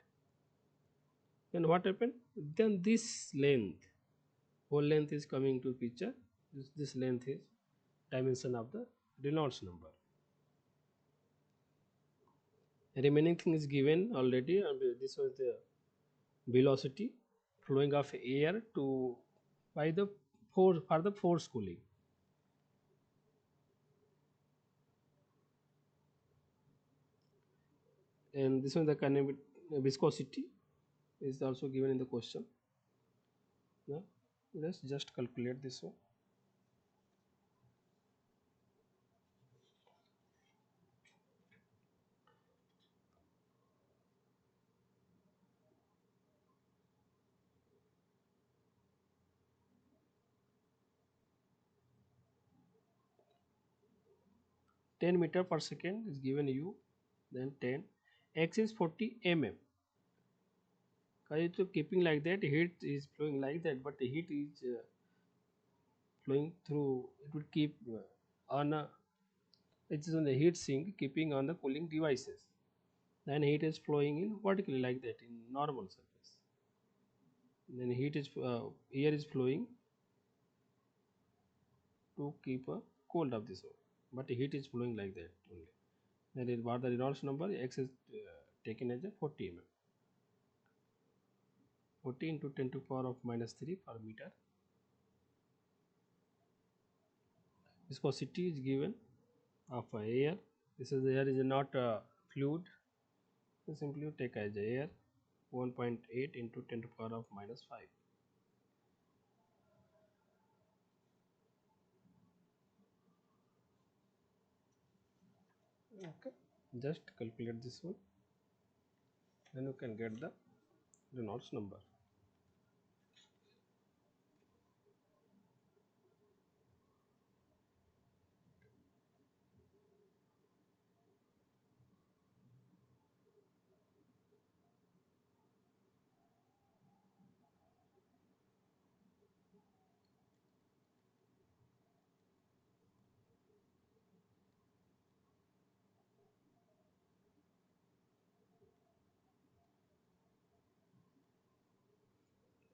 then what happened? Then this length, whole length is coming to picture. This length is dimension of the Reynolds number. Remaining thing is given already, and this was the velocity flowing of air to by the force for the force cooling. And this one the kinetic viscosity is also given in the question. Now let's just calculate this one. 10 meter per second is given u, then 10, x is 40 mm. So keeping like that, heat is flowing like that, but the heat is flowing through. It would keep on a, it is on the heat sink keeping on the cooling devices. Then heat is flowing in vertically like that in normal surface. Then heat is air is flowing to keep a cold of this one, but the heat is flowing like that only. That is what the Reynolds number x is taken as a 40 mm. 40 into 10 to power of minus 3 per meter. Viscosity is given of air. This is air is not fluid. So simply you take as air 1.8 into 10 to power of minus 5. Okay, just calculate this one, then you can get the Reynolds number.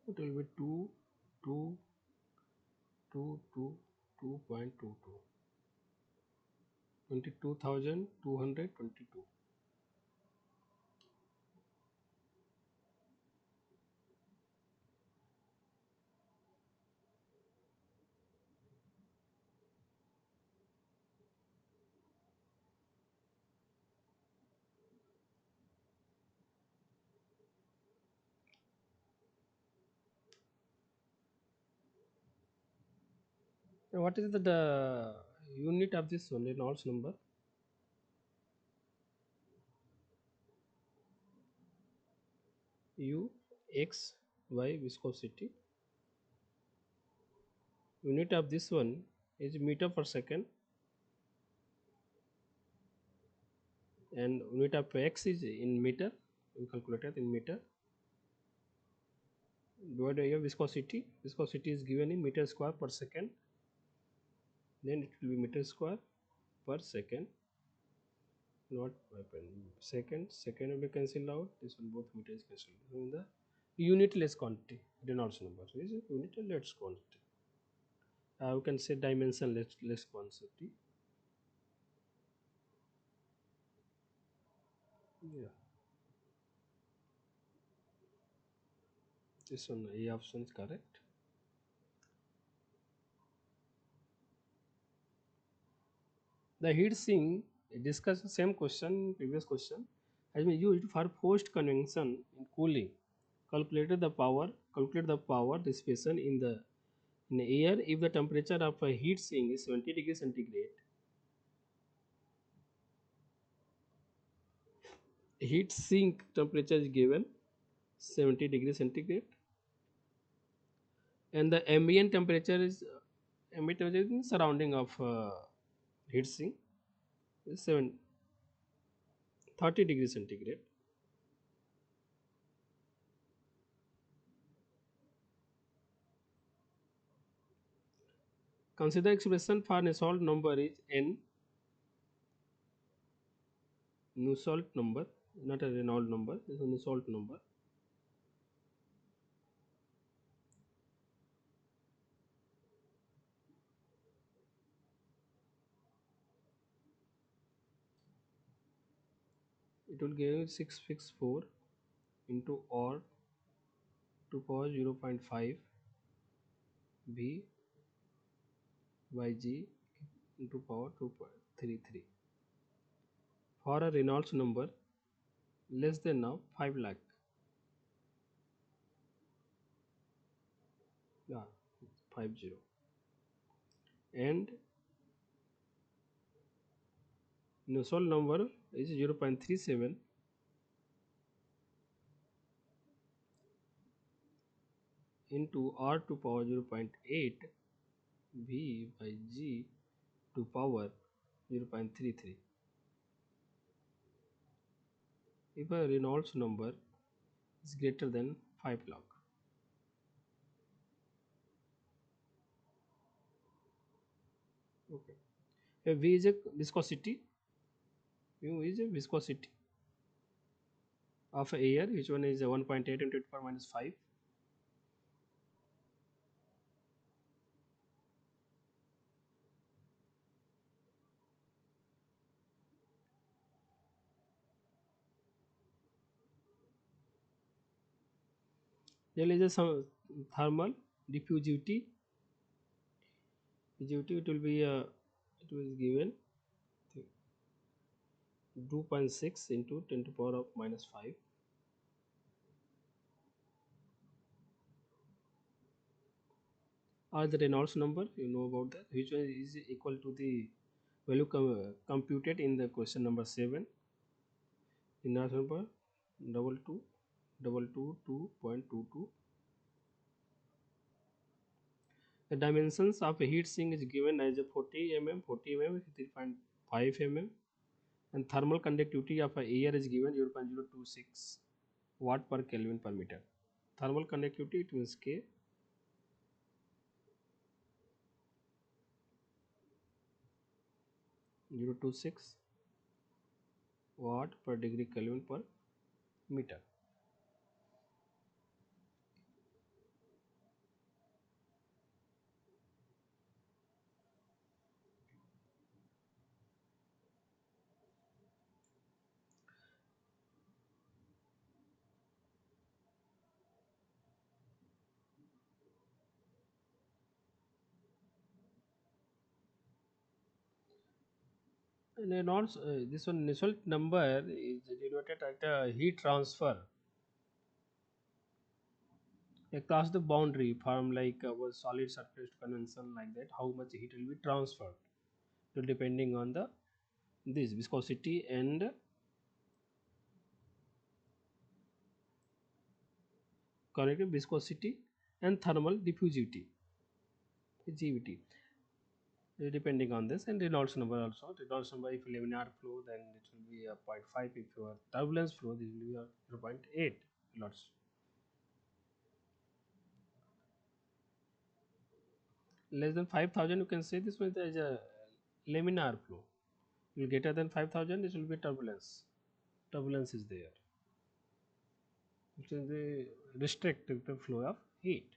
It will be 2, 2, 2, 2, 2.22, 22,222. Now what is the unit of this one Reynolds number? U x y viscosity. Unit of this one is meter per second, and unit of x is in meter. We calculate it in meter. Divided by your viscosity. Viscosity is given in meter square per second. Then it will be meter square per second. Not second will be cancelled out. This one both meters cancelled. In the unitless quantity Reynolds number is a unitless quantity. You can say dimensionless quantity. Yeah, this one A option is correct. The heat sink discussed the same question, previous question, has been used for forced convection in cooling. Calculate the power dissipation in the air if the temperature of a heat sink is 70 degrees centigrade. Heat sink temperature is given 70 degrees centigrade, and the ambient temperature is in surrounding of heat sink is 30 degrees centigrade. Consider expression for Nusselt number is n. Nusselt number, not a Reynolds number, is a Nusselt number. It will give 664 into or to power 0.5 V by G into power 2.33. For a Reynolds number less than now 5 lakh. Yeah, 50. And Nusselt number is 0.37 into R to power 0.8 V by G to power 0.33. If a Reynolds number is greater than 5 lakh. Okay. A V is a viscosity. U is a viscosity of air, which one is 1.8 into 10 power minus 5. There is a some thermal diffusivity. Diffusivity it will be it was given 2.6 into 10 to power of minus 5. Or the Reynolds number, you know about that, which one is equal to the value computed in the question number 7. Reynolds number double two 2.22. The dimensions of a heat sink is given as a 40 mm, 3.5 mm, and thermal conductivity of a air is given 0.026 watt per Kelvin per meter. Thermal conductivity it means K. 0.26 watt per degree Kelvin per meter. And then also, this one Nusselt number is denoted at a heat transfer across the boundary from like our solid surface to convention like that. How much heat will be transferred? So depending on the this viscosity and corrective viscosity and thermal diffusivity GVT depending on this, and Reynolds number also. Reynolds number if laminar flow then it will be a zero point 0.5, if your turbulence flow this will be a 0.8 Reynolds. Less than 5,000 you can say this one is a laminar flow. Greater than 5,000 it will be turbulence is there, which is the restrict the flow of heat.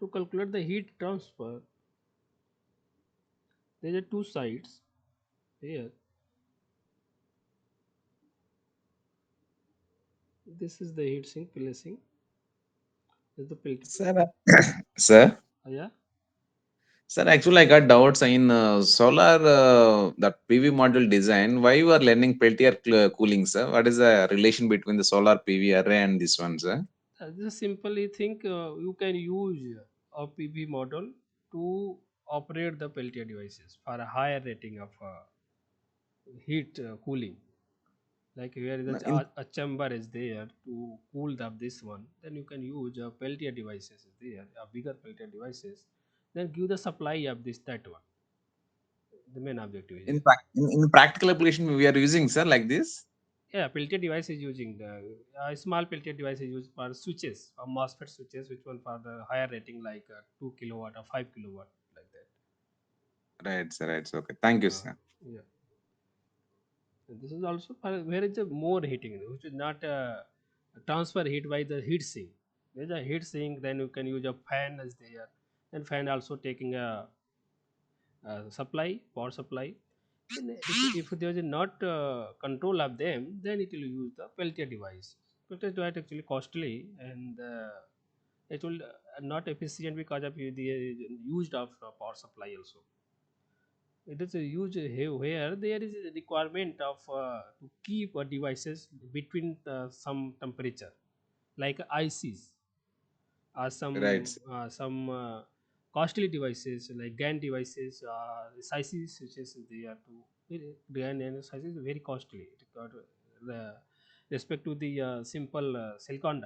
To calculate the heat transfer, there are two sides here. This is the heat sink placing. This is the filter. Sir, sir, Yeah, sir, actually, I got doubts in solar that PV module design. Why you are learning Peltier cooling, sir? What is the relation between the solar PV array and this one, sir? just simply think you can use a PV model to operate the Peltier devices for a higher rating of heat cooling. Like here is No, in a chamber is there to cool up this one. Then you can use Peltier devices is there, a bigger Peltier devices. Then give the supply of this that one. The main objective is here. in practical application we are using, sir, like this. Yeah, Peltier device is using the small Peltier device is used for switches, for MOSFET switches, which one for the higher rating like 2 kilowatt or 5 kilowatt like that. Right, sir. Right, sir. Okay. Thank you, Uh, sir. yeah, and this is also for where is the more heating, which is not transfer heat by the heat sink. There's a heat sink, then you can use a fan as there, and fan also taking a power supply. And if there is not control of them, then it will use the Peltier device. Peltier device actually costly and it will not efficient because of the used of power supply also. It is a huge where there is a requirement of to keep devices between some temperature like ICs or Right, sir. some costly devices like GAN devices, SiCs which is they are to GAN and SiC is very costly. It got, the respect to the simple silicon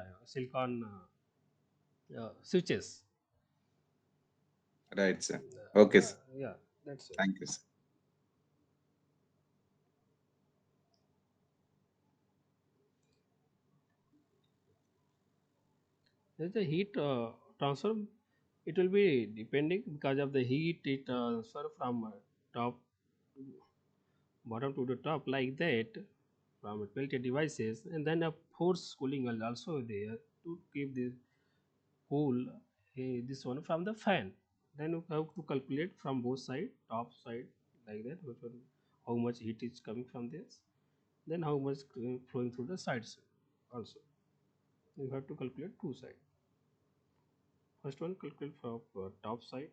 switches. Right, sir. Okay, sir. Yeah, that's it. Thank you, sir. There's the heat transfer. It will be depending because of the heat it transfer from top bottom to the top like that from peltier devices, and then a force cooling is also there to keep this cool this one from the fan. Then you have to calculate from both side, top side like that, which one, how much heat is coming from this, then how much flowing through the sides also. You have to calculate two side. First one calculate from top side.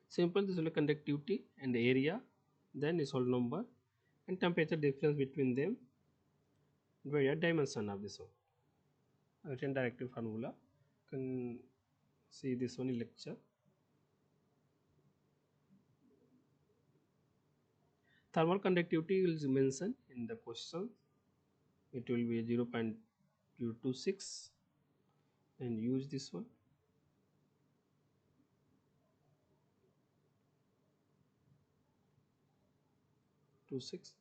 Simple, this will be conductivity and area, then is whole number and temperature difference between them via dimension of this one. Written directive formula. You can see this one in lecture. Thermal conductivity is mentioned in the question. It will be 0.226 and use this one 26.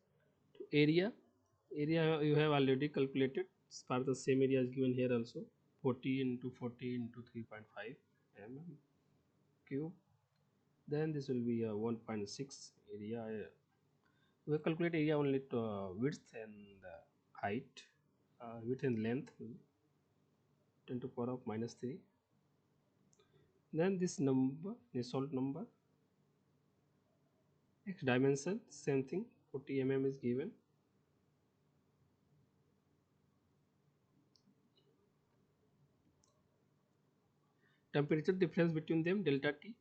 Area you have already calculated. It's part of the same area is given here also, 40 into 40 into 3.5 mm cube. Then this will be a 1.6 area. We calculate area only to width and height, width and length 10 to power of minus 3. Then this number, Nusselt number, x dimension, same thing, 40 mm is given. Temperature difference between them, delta T.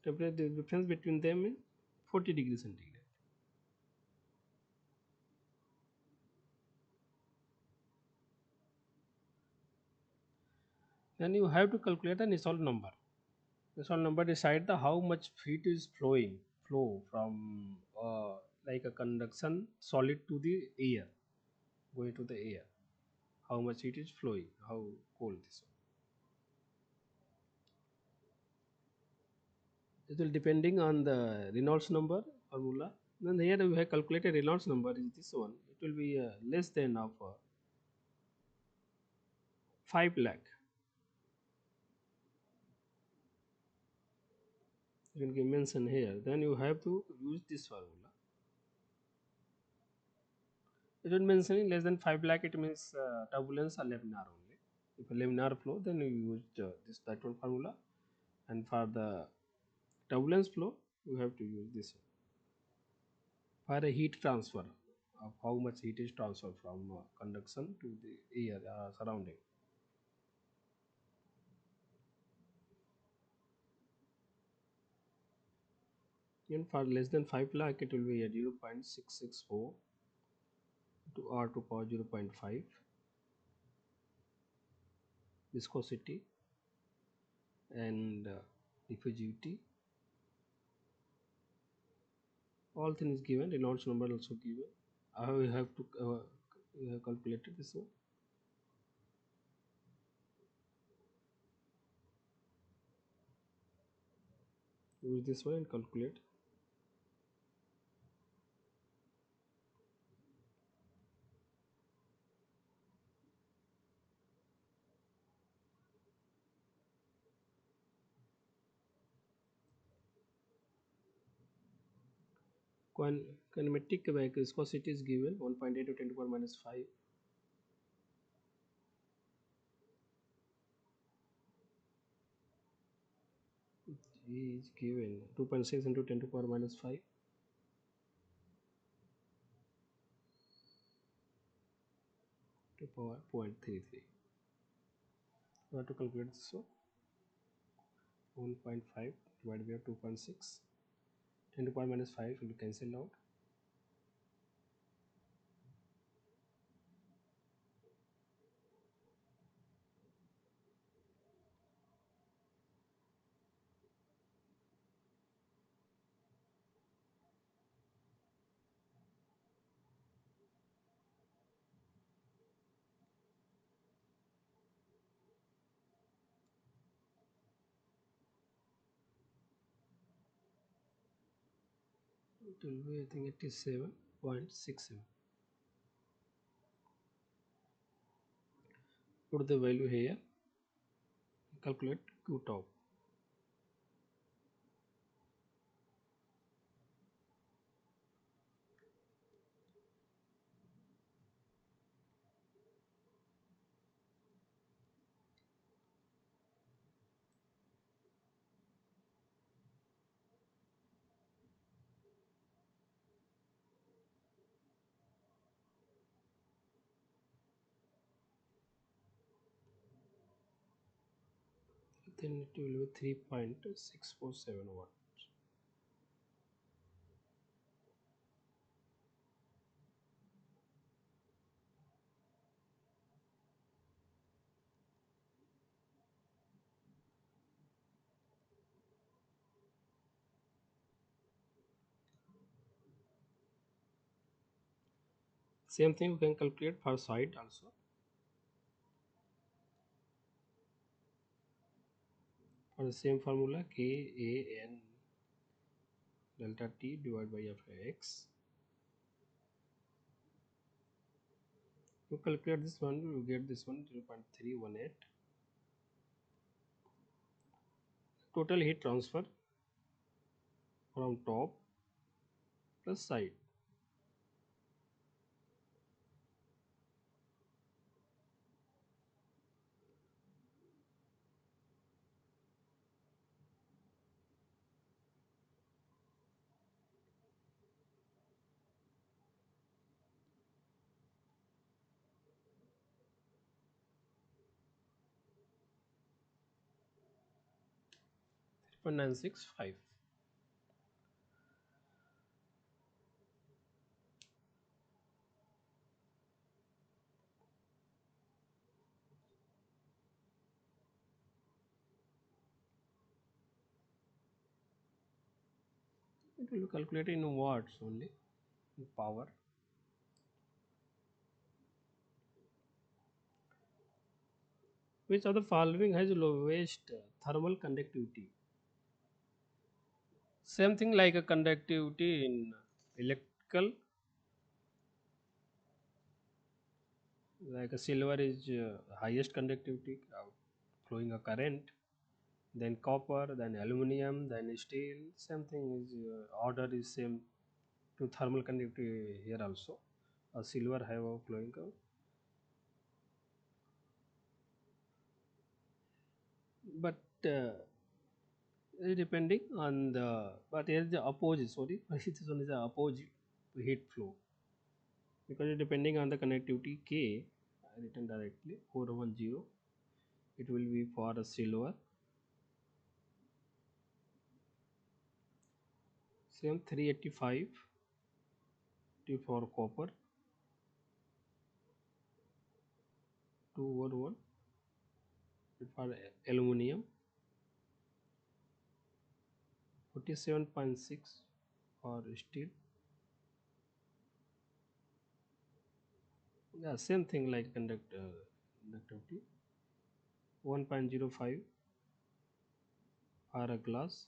Temperature difference between them is 40 degrees centigrade. Then you have to calculate the Nusselt number. Nusselt number decide the how much heat is flow from like a conduction solid to the air, going to the air. How much heat is flowing, how cold this one. It will depending on the Reynolds number formula. Then here we have calculated Reynolds number is this one. It will be less than of 5 lakh. You can give mention here. Then you have to use this formula. It would mentioning less than 5 lakh, it means turbulence or laminar only. If a laminar flow, then you use this that one formula, and for the turbulence flow, you have to use this one. For a heat transfer of how much heat is transferred from conduction to the air surrounding. And for less than 5 lakh, it will be at 0.664 to R to power 0.5 viscosity and diffusivity. All things given, Reynolds number also given. I will have to we have calculated this one. Use this one and calculate. Kinematic viscosity is given 1.8 to 10 to the power minus 5. G is given 2.6 into 10 to the power minus 5 to power 0.33. We have to calculate this one. 1.5 divided by 2.6. 10 to the power minus 5 will be cancelled out. It will be, I think, 87.67. Put the value here. Calculate Q top. Then it will be 3.647 watt. Same thing we can calculate for side also. For the same formula, K A N delta T divided by F X. You calculate this one, you get this one 0.318. Total heat transfer from top plus side. Three point nine six five. It will be calculated in watts only, in power. Which of the following has lowest thermal conductivity? Same thing like a conductivity in electrical, like a silver is highest conductivity, flowing a current, then copper, then aluminum, then steel. Same thing is order is same to thermal conductivity here also. a silver have a flowing curve, but depending on the, but here is the opposite, sorry, this one is the opposite heat flow, because depending on the connectivity K, written directly 410, it will be for a silver, same 385 to for copper, 211 for aluminum, 47.6 for steel. Yeah, same thing like conductivity, 1.05 for a glass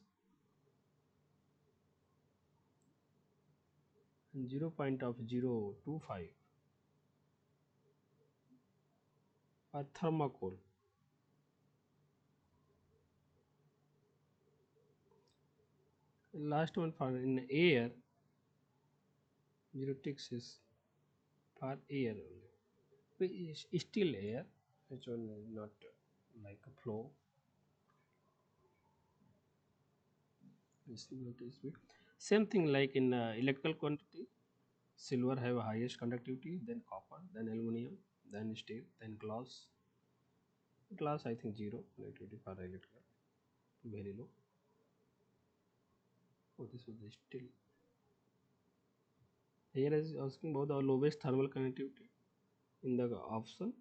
and 0.025 for thermocol. Last one for in air, 0.6 is for air only. Still air, which one is not like a flow. Same thing like in electrical quantity, silver have highest conductivity, then copper, then aluminum, then steel, then glass. Glass I think zero conductivity for electrical, very low. Oh, this was the steel. Here is asking about the lowest thermal conductivity. In the option,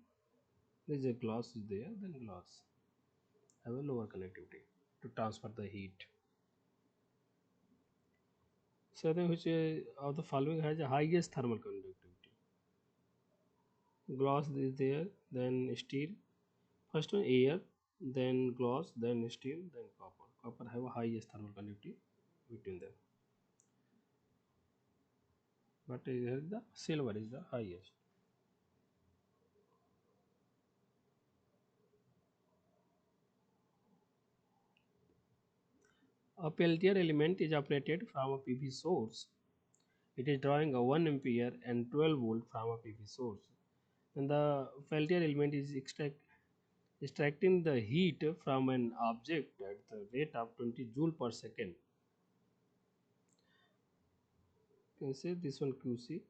there is a glass is there, then glass have a lower conductivity to transfer the heat. So then which of the following has the highest thermal conductivity? Glass is there, then steel. First one air, then glass, then steel, then copper. Copper have a highest thermal conductivity between them. But here the silver is the highest. A Peltier element is operated from a PV source. It is drawing a 1 ampere and 12 volt from a PV source. And the Peltier element is extracting the heat from an object at the rate of 20 joule per second. You can say this one QC.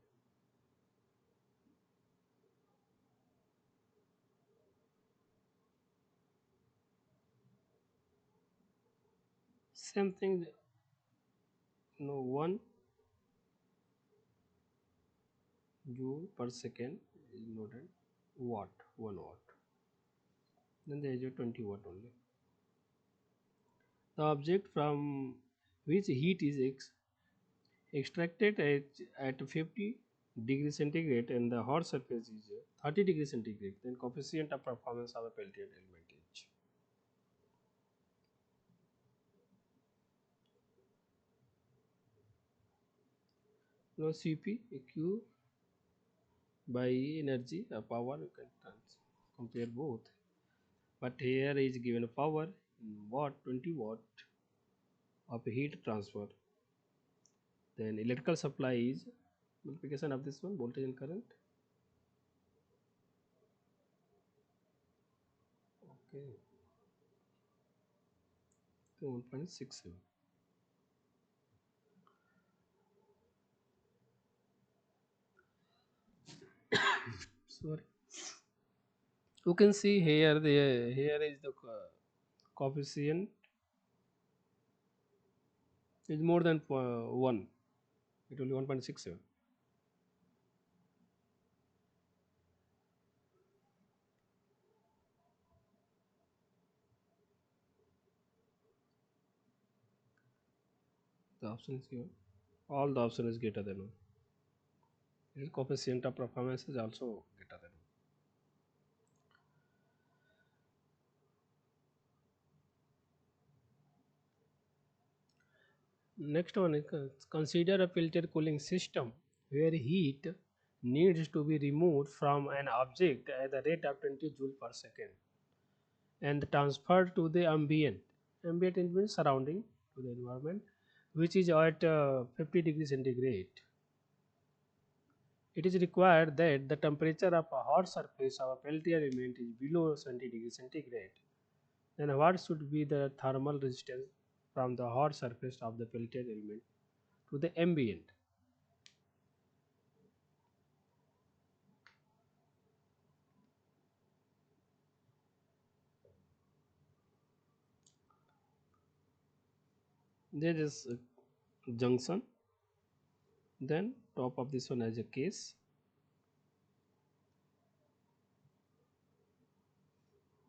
Same thing, no 1 joule per second is noted, watt, 1 watt. Then there is a 20 watt only. The object from which heat is extracted at 50 degrees centigrade and the hot surface is 30 degrees centigrade, then coefficient of performance of a Peltier element is. Now Cp Q by energy power, you can compare both, but here is given power in watt, 20 watt of heat transfer. Then electrical supply is multiplication of this one, voltage and current. Okay, so 1.67. Sorry, you can see here the here is the coefficient is more than 1, it will be 1.67. The option is given, all the option is greater than 1. This coefficient of performance is also greater than 1. Next one is consider a filter cooling system where heat needs to be removed from an object at the rate of 20 joule per second and transferred to the ambient. Ambient means surrounding to the environment, which is at 50 degrees centigrade. It is required that the temperature of a hot surface of a Peltier element is below 70 degrees centigrade. Then what should be the thermal resistance from the hot surface of the Peltier element to the ambient? There is a junction, then top of this one as a case,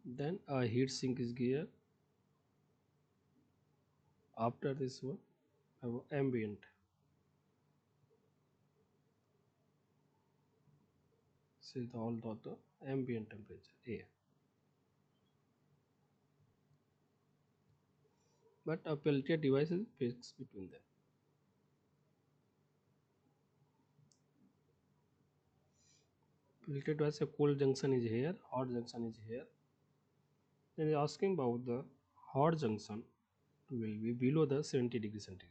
then a heat sink is here. After this one, our ambient. See the all the ambient temperature air. But a Peltier device is fixed between them. Peltier device a cold junction is here, hot junction is here. Then is asking about the hot junction will be below the 70 degrees centigrade.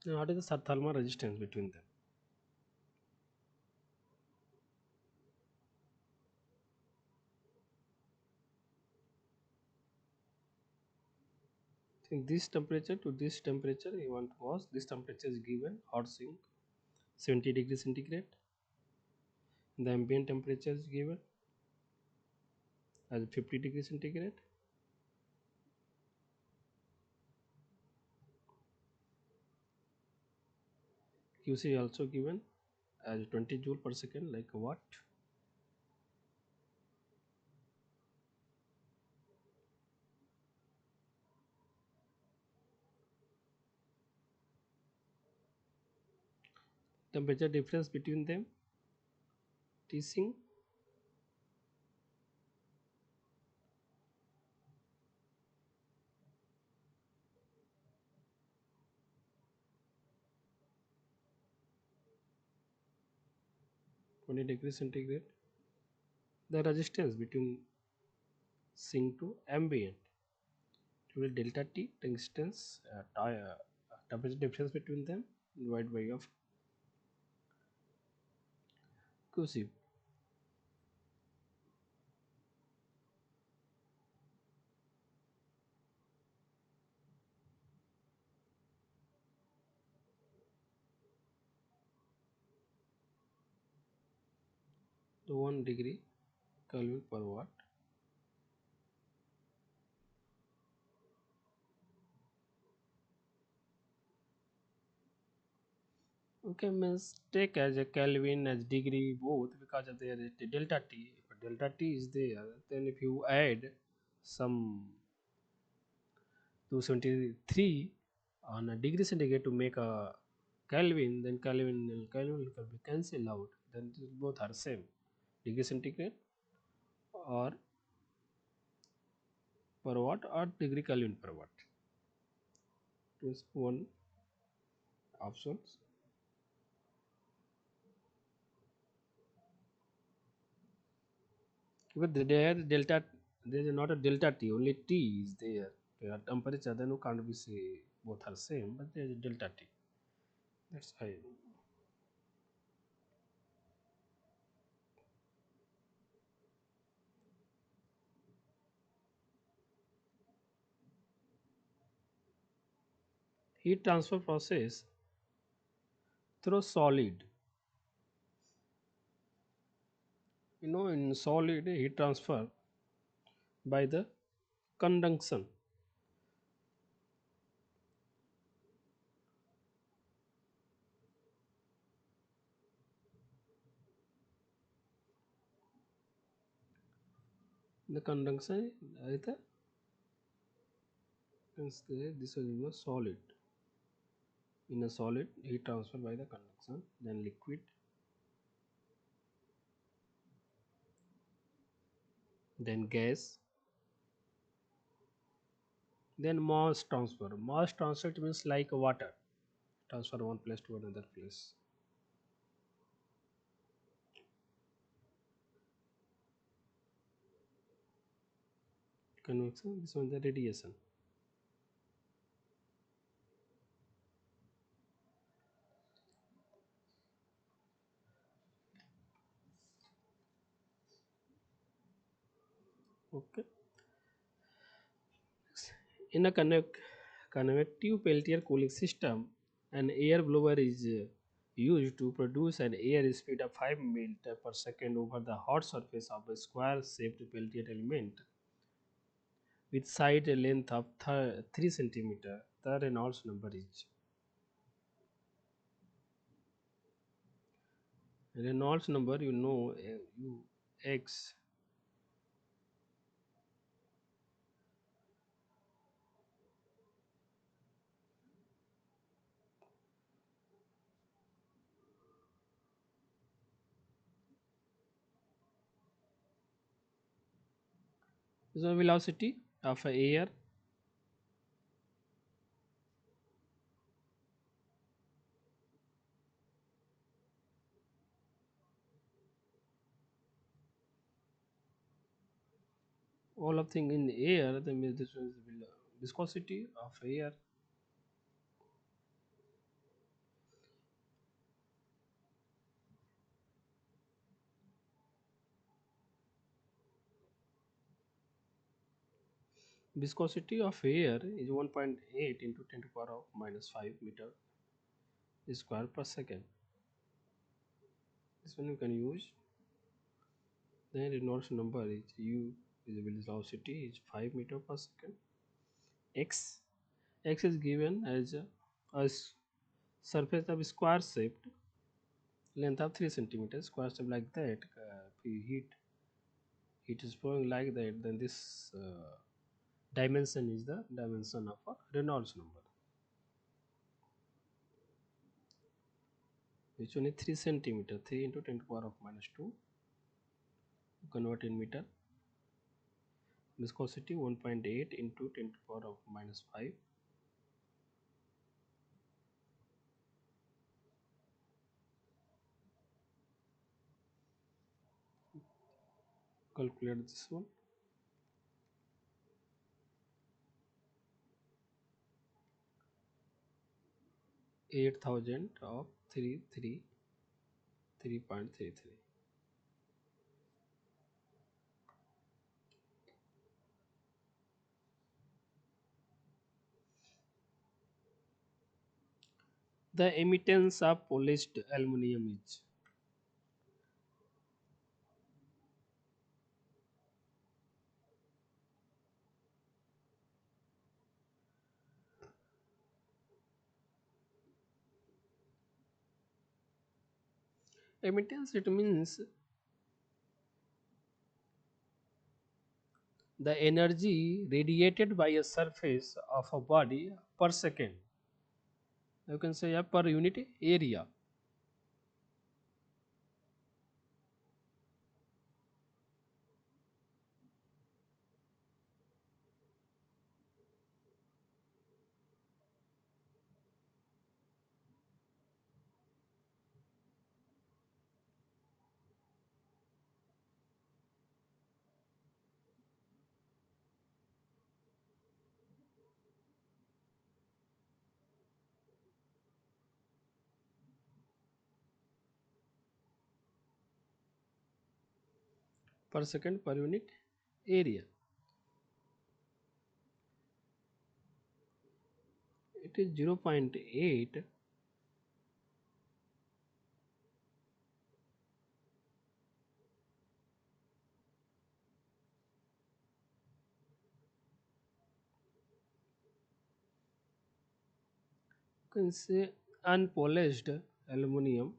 Now what is the thermal resistance between them? In this temperature to this temperature, you want to ask this temperature is given hot sink 70 degrees centigrade. The ambient temperature is given as 50 degrees centigrade. QC also given as 20 joule per second, like a watt. Temperature difference between them, T sink. Twenty degrees centigrade. The resistance between sink to ambient will delta T distance temperature difference between them divided by of QC. The 1 degree Kelvin per watt. Okay, means take as a Kelvin as degree both because of their delta T. If delta T is there, then if you add some 273 on a degree centigrade to make a Kelvin, then Kelvin will be cancelled out. Then both are same degree centigrade or per watt or degree Kelvin per watt. Is one options. But there delta there is not a delta T, only T is there. Their temperature then you can't be say both are same, but there is delta T. That's why heat transfer process through solid. In solid heat transfer by the conduction. The conduction either this is a solid. In a solid heat transfer by the conduction, then liquid, then gas, then mass transfer. Mass transfer it means like water transfer one place to another place. convection, this one the radiation. Okay. In a convective Peltier cooling system, an air blower is used to produce an air speed of 5 meter per second over the hot surface of a square-shaped Peltier element with side length of 3 centimeter. The Reynolds number is Reynolds number. You know, you x is the velocity of air. All of thing in air. Then this one is viscosity of air. Viscosity of air is 1.8 into 10 to the power of minus 5 meter square per second. This one you can use. Then Reynolds number is U is velocity is 5 meter per second. X X is given as a surface of square shaped length of 3 centimeters square shape like that. If we heat is flowing like that, then this dimension is the dimension of a Reynolds number, which one is 3 centimeter. 3 into 10 to the power of minus 2, convert in meter. Viscosity 1.8 into 10 to the power of minus 5. Calculate this one. 8,000 of 3.33. The emittance of polished aluminum is emittance. It means the energy radiated by a surface of a body per second. You can say per unit area. Per second per unit area. It is 0.8. You can say unpolished aluminum.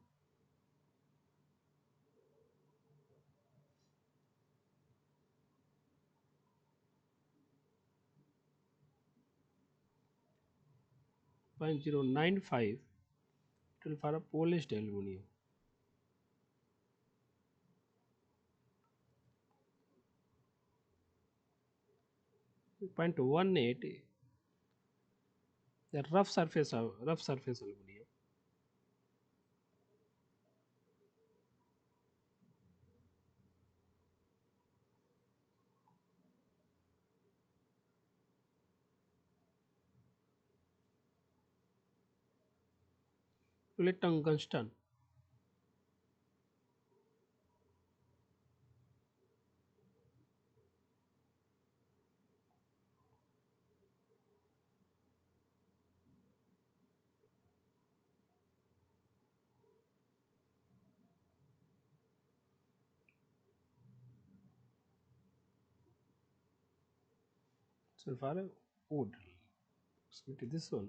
Point 0.095 for a polished aluminum. 0.18 the rough surface aluminum. It will tungsten. Sulfur wood. So this one.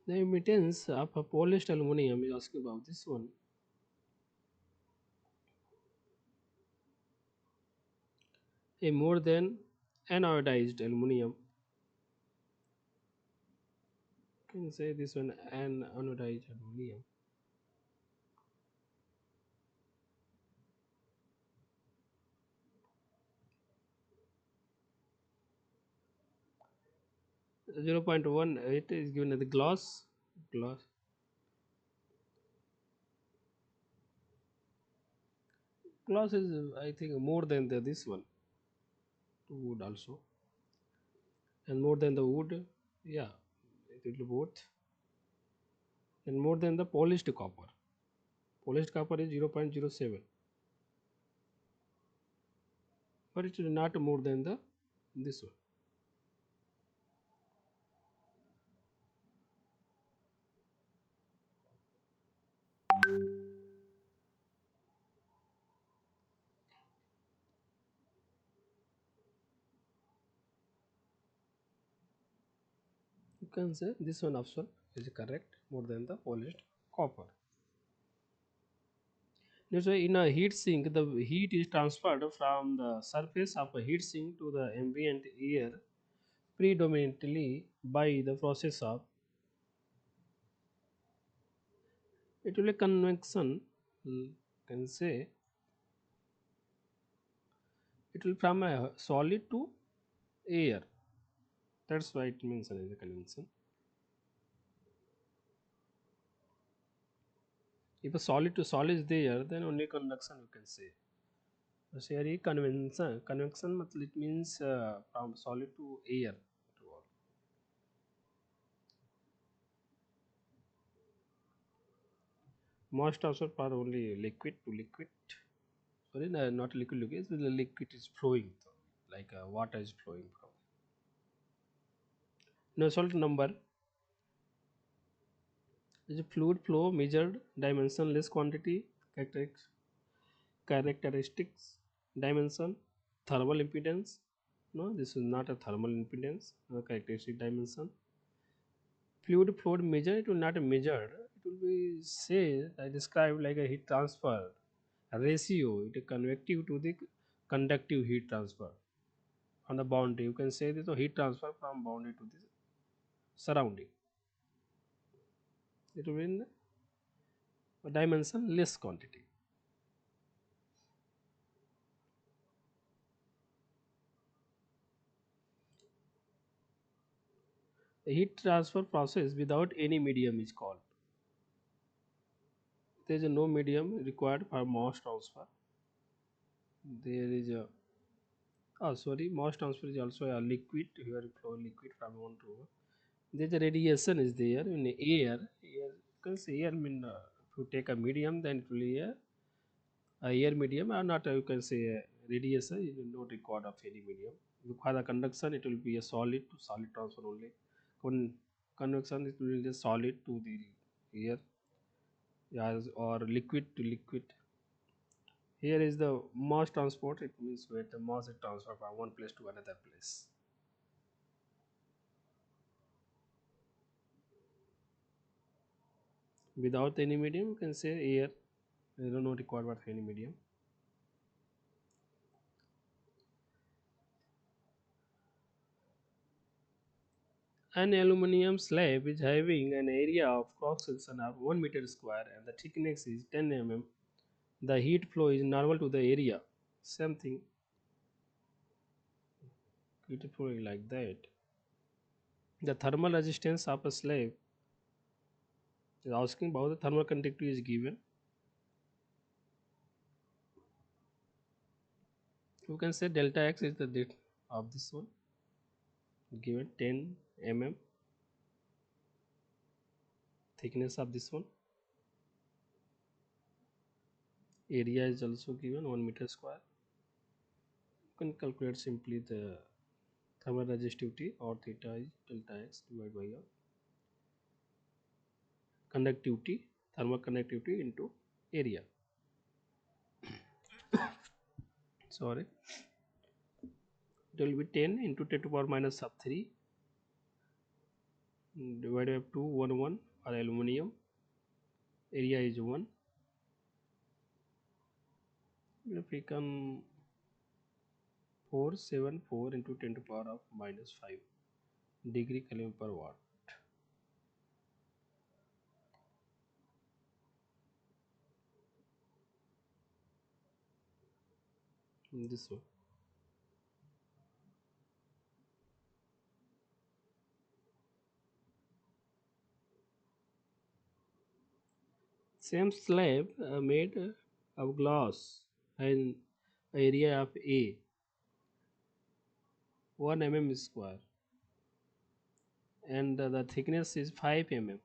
The emittance of a polished aluminum is asking about this one. A more than anodized aluminum. Can say this one an anodized aluminum. 0.1 it is given as the glass glass is I think more than this one wood also, and more than the wood, yeah, it will be both, and more than the polished copper is 0.07, but it is not more than the this one. You can say this one option is correct, more than the polished copper. That's why in a heat sink, the heat is transferred from the surface of a heat sink to the ambient air predominantly by the process of, it will be convection. Can say it will from a solid to air. That's why it means as a convection. If a solid to solid is there, then only conduction you can say. So here convection. Convection it means from solid to air. Most also for only liquid to liquid. Sorry, no, not liquid. Liquid. The liquid is flowing, like water is flowing from. Nusselt number is a fluid flow measured dimensionless quantity characteristics dimension thermal impedance. No, this is not a thermal impedance. Characteristic dimension. Fluid flow measure, it will not be measured. It will be say I describe like a heat transfer a ratio. It is convective to the conductive heat transfer on the boundary. You can say this heat transfer from boundary to the surrounding. It will be in a dimension less quantity. The heat transfer process without any medium is called. There is no medium required for mass transfer. There is a mass transfer is also a liquid. Here flow liquid from one to one. There is a radiation is there in the air. Air because air mean if you take a medium, then it will be a air medium or not. You can say radiation is not required of any medium. For the conduction, it will be a solid to solid transfer only. Convection, it will be a solid to the air, yes, or liquid to liquid. Here is the mass transport. It means where the mass is transferred from one place to another place without any medium. You can say air. There is no requirement for any medium. An aluminium slab is having an area of cross section of 1 meter square and the thickness is 10 mm. The heat flow is normal to the area. Same thing. Heat flow is like that. The thermal resistance of a slab is asking about the thermal conductivity is given. You can say delta x is the depth of this one given 10 mm. thickness of this one. Area is also given 1 meter square. You can calculate simply the thermal resistivity, or theta is delta x divided by conductivity, thermal conductivity into area. Sorry, it will be 10 into 10 to power minus sub 3 divided by 2 1 1 for aluminum. Area is 1. If we can 474 into 10 to power of minus 5 degree Kelvin per watt. This one. Same slab made of glass and area of A 1 mm square, and the thickness is 5 mm.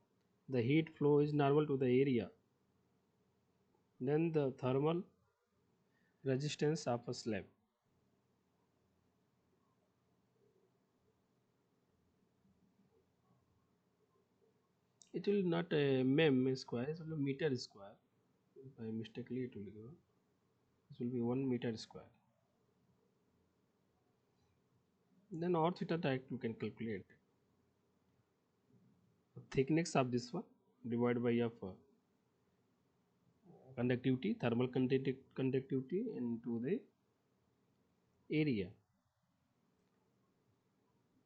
The heat flow is normal to the area. Then the thermal resistance of a slab. It will not mm square, it will be meter square. By mistakenly it will go. This will be 1 meter square. Then r theta type you can calculate. The thickness of this one divided by of conductivity, thermal conductivity into the area.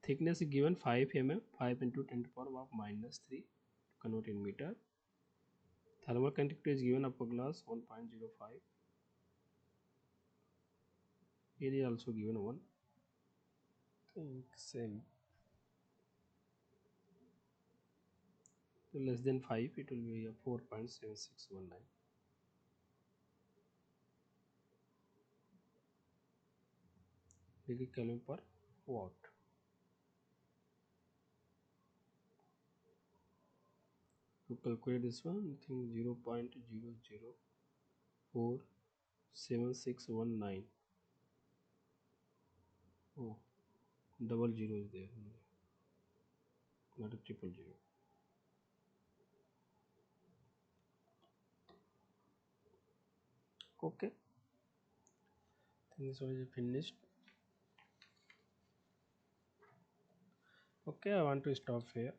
Thickness is given 5 mm, 5 into 10 to the power of minus 3 to convert in meter. Thermal conductivity is given upper glass 1.05. Area also given 1. Think same. So less than 5, it will be a 4.7619 degree Kelvin per watt. To calculate this one, I think 0.0047619. Oh, double zero is there, not a triple zero. Okay, I think this one is finished. Okay, I want to stop here.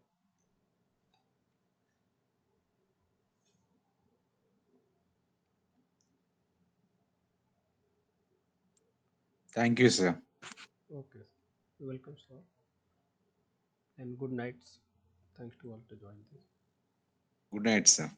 Thank you, sir. Okay, welcome, sir, and good nights. Thanks to all to join this. Good night, sir.